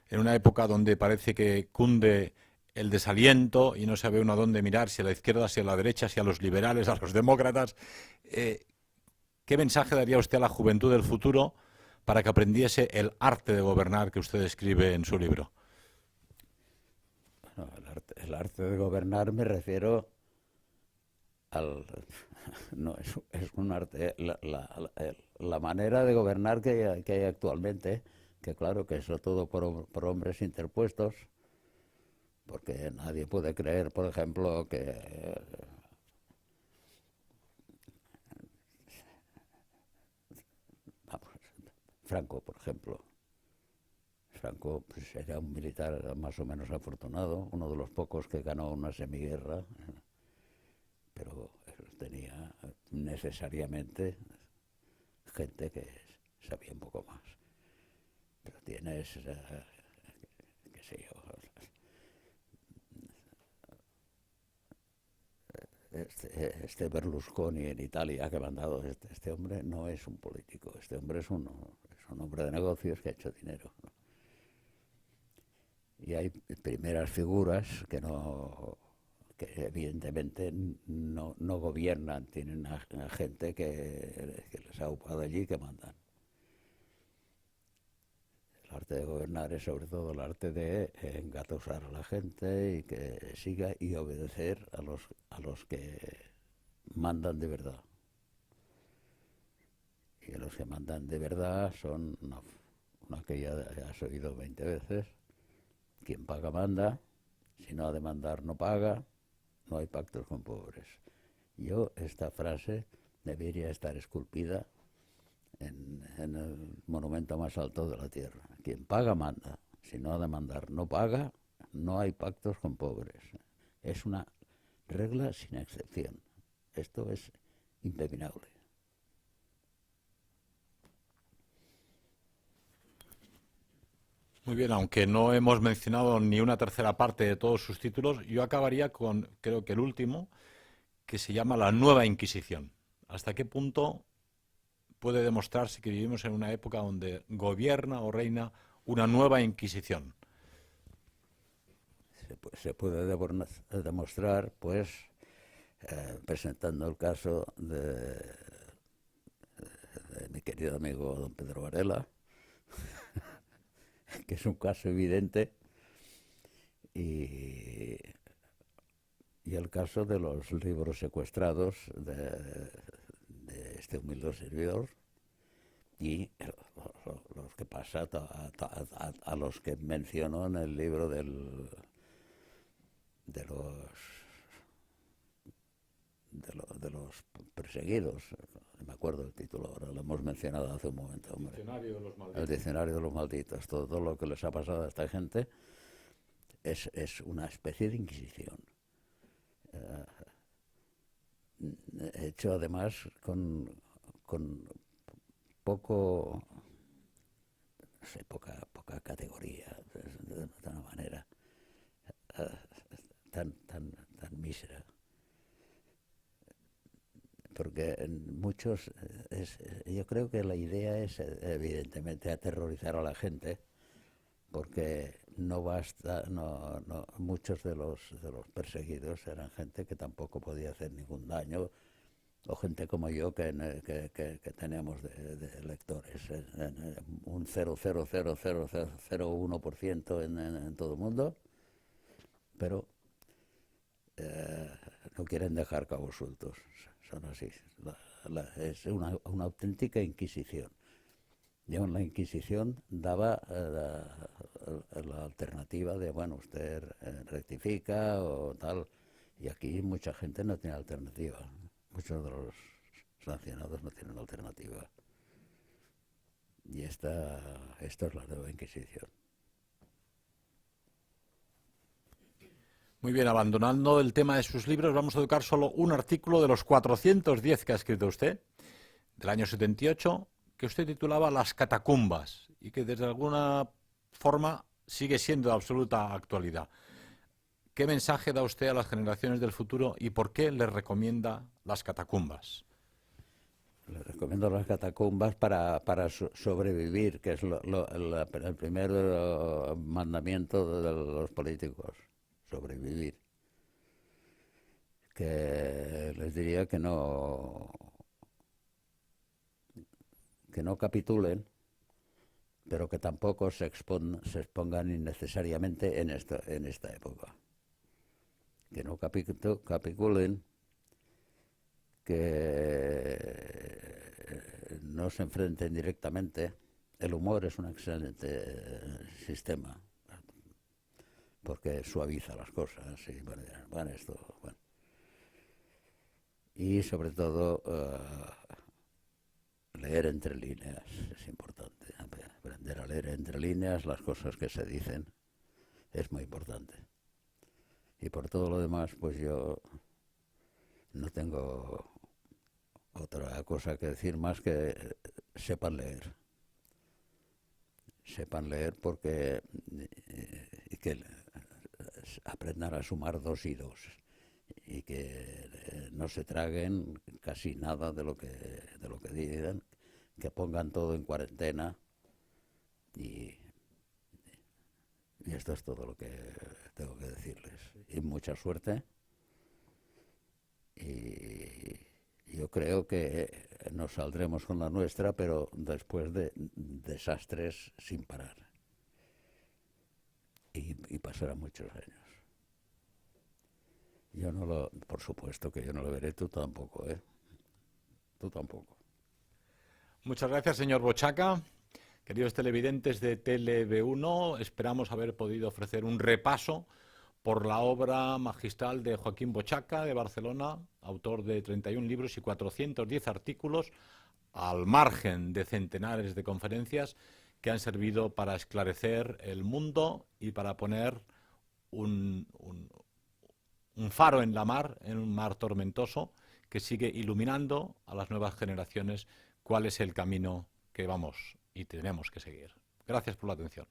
En una época donde parece que cunde el desaliento y no sabe uno a dónde mirar, si a la izquierda, si a la derecha, si a los liberales, a los demócratas. ¿Qué mensaje daría usted a la juventud del futuro para que aprendiese el arte de gobernar que usted describe en su libro? Bueno, el arte de gobernar me refiero no, es un arte, la manera de gobernar que hay actualmente, que claro que es todo por hombres interpuestos, porque nadie puede creer, por ejemplo, que Franco, por ejemplo. Franco pues, era un militar más o menos afortunado, uno de los pocos que ganó una semiguerra, pero tenía necesariamente gente que sabía un poco más. Pero tienes, qué sé yo, este Berlusconi en Italia que ha mandado, este hombre no es un político, este hombre es un hombre de negocios que ha hecho dinero, ¿no? Y hay primeras figuras que evidentemente no gobiernan, tienen a gente que les ha ocupado allí que mandan. El arte de gobernar es sobre todo el arte de engatusar a la gente y que siga y obedecer a los que mandan de verdad. Y los que mandan de verdad son una que ya has oído 20 veces: quien paga manda, si no ha de mandar no paga, no hay pactos con pobres. Esta frase debería estar esculpida en el monumento más alto de la Tierra. Quien paga manda. Si no ha de mandar no paga, no hay pactos con pobres. Es una regla sin excepción. Esto es impepinable. Muy bien, aunque no hemos mencionado ni una tercera parte de todos sus títulos, yo acabaría con, creo que el último, que se llama La Nueva Inquisición. ¿Hasta qué punto puede demostrarse que vivimos en una época donde gobierna o reina una nueva Inquisición? Se puede demostrar, pues, presentando el caso de mi querido amigo don Pedro Varela, que es un caso evidente, y el caso de los libros secuestrados de este humilde servidor, y los que pasa a los que menciono en el libro de los perseguidos. No me acuerdo el título ahora, lo hemos mencionado hace un momento. Hombre. Diccionario de los malditos. El diccionario de los malditos. Todo lo que les ha pasado a esta gente es una especie de inquisición. Hecho además con poco, no sé, poca categoría, de una manera tan mísera. Porque en muchos, yo creo que la idea es evidentemente aterrorizar a la gente, porque no basta, muchos de los perseguidos eran gente que tampoco podía hacer ningún daño, o gente como yo que teníamos de lectores, un 0,00001% en todo el mundo, pero no quieren dejar cabos sueltos. Son así. Es una auténtica inquisición. Yo en la Inquisición daba la alternativa de, bueno, usted rectifica o tal, y aquí mucha gente no tiene alternativa. Muchos de los sancionados no tienen alternativa. Y esto es la nueva Inquisición. Muy bien, abandonando el tema de sus libros, vamos a tocar solo un artículo de los 410 que ha escrito usted, del año 78, que usted titulaba Las catacumbas, y que desde alguna forma sigue siendo de absoluta actualidad. ¿Qué mensaje da usted a las generaciones del futuro y por qué les recomienda las catacumbas? Les recomiendo las catacumbas para sobrevivir, que es el primer mandamiento de los políticos, sobrevivir. Que les diría que no capitulen, pero que tampoco se expongan innecesariamente en esta época. Que no capitulen, que no se enfrenten directamente. El humor es un excelente sistema, porque suaviza las cosas. Y, bueno, y sobre todo, leer entre líneas es importante. Aprender a leer entre líneas las cosas que se dicen es muy importante. Y por todo lo demás, pues yo no tengo otra cosa que decir más que sepan leer. Sepan leer porque y que aprendan a sumar 2 y 2 y que no se traguen casi nada de lo que digan, que pongan todo en cuarentena y esto es todo lo que tengo que decirles. Y mucha suerte. Y yo creo que nos saldremos con la nuestra, pero después de desastres sin parar. Y pasarán muchos años. Por supuesto que yo no lo veré, tú tampoco, ¿eh? Tú tampoco. Muchas gracias, señor Bochaca. Queridos televidentes de TLV1, esperamos haber podido ofrecer un repaso por la obra magistral de Joaquín Bochaca, de Barcelona, autor de 31 libros y 410 artículos, al margen de centenares de conferencias, que han servido para esclarecer el mundo y para poner un faro en la mar, en un mar tormentoso, que sigue iluminando a las nuevas generaciones cuál es el camino que vamos y tenemos que seguir. Gracias por la atención.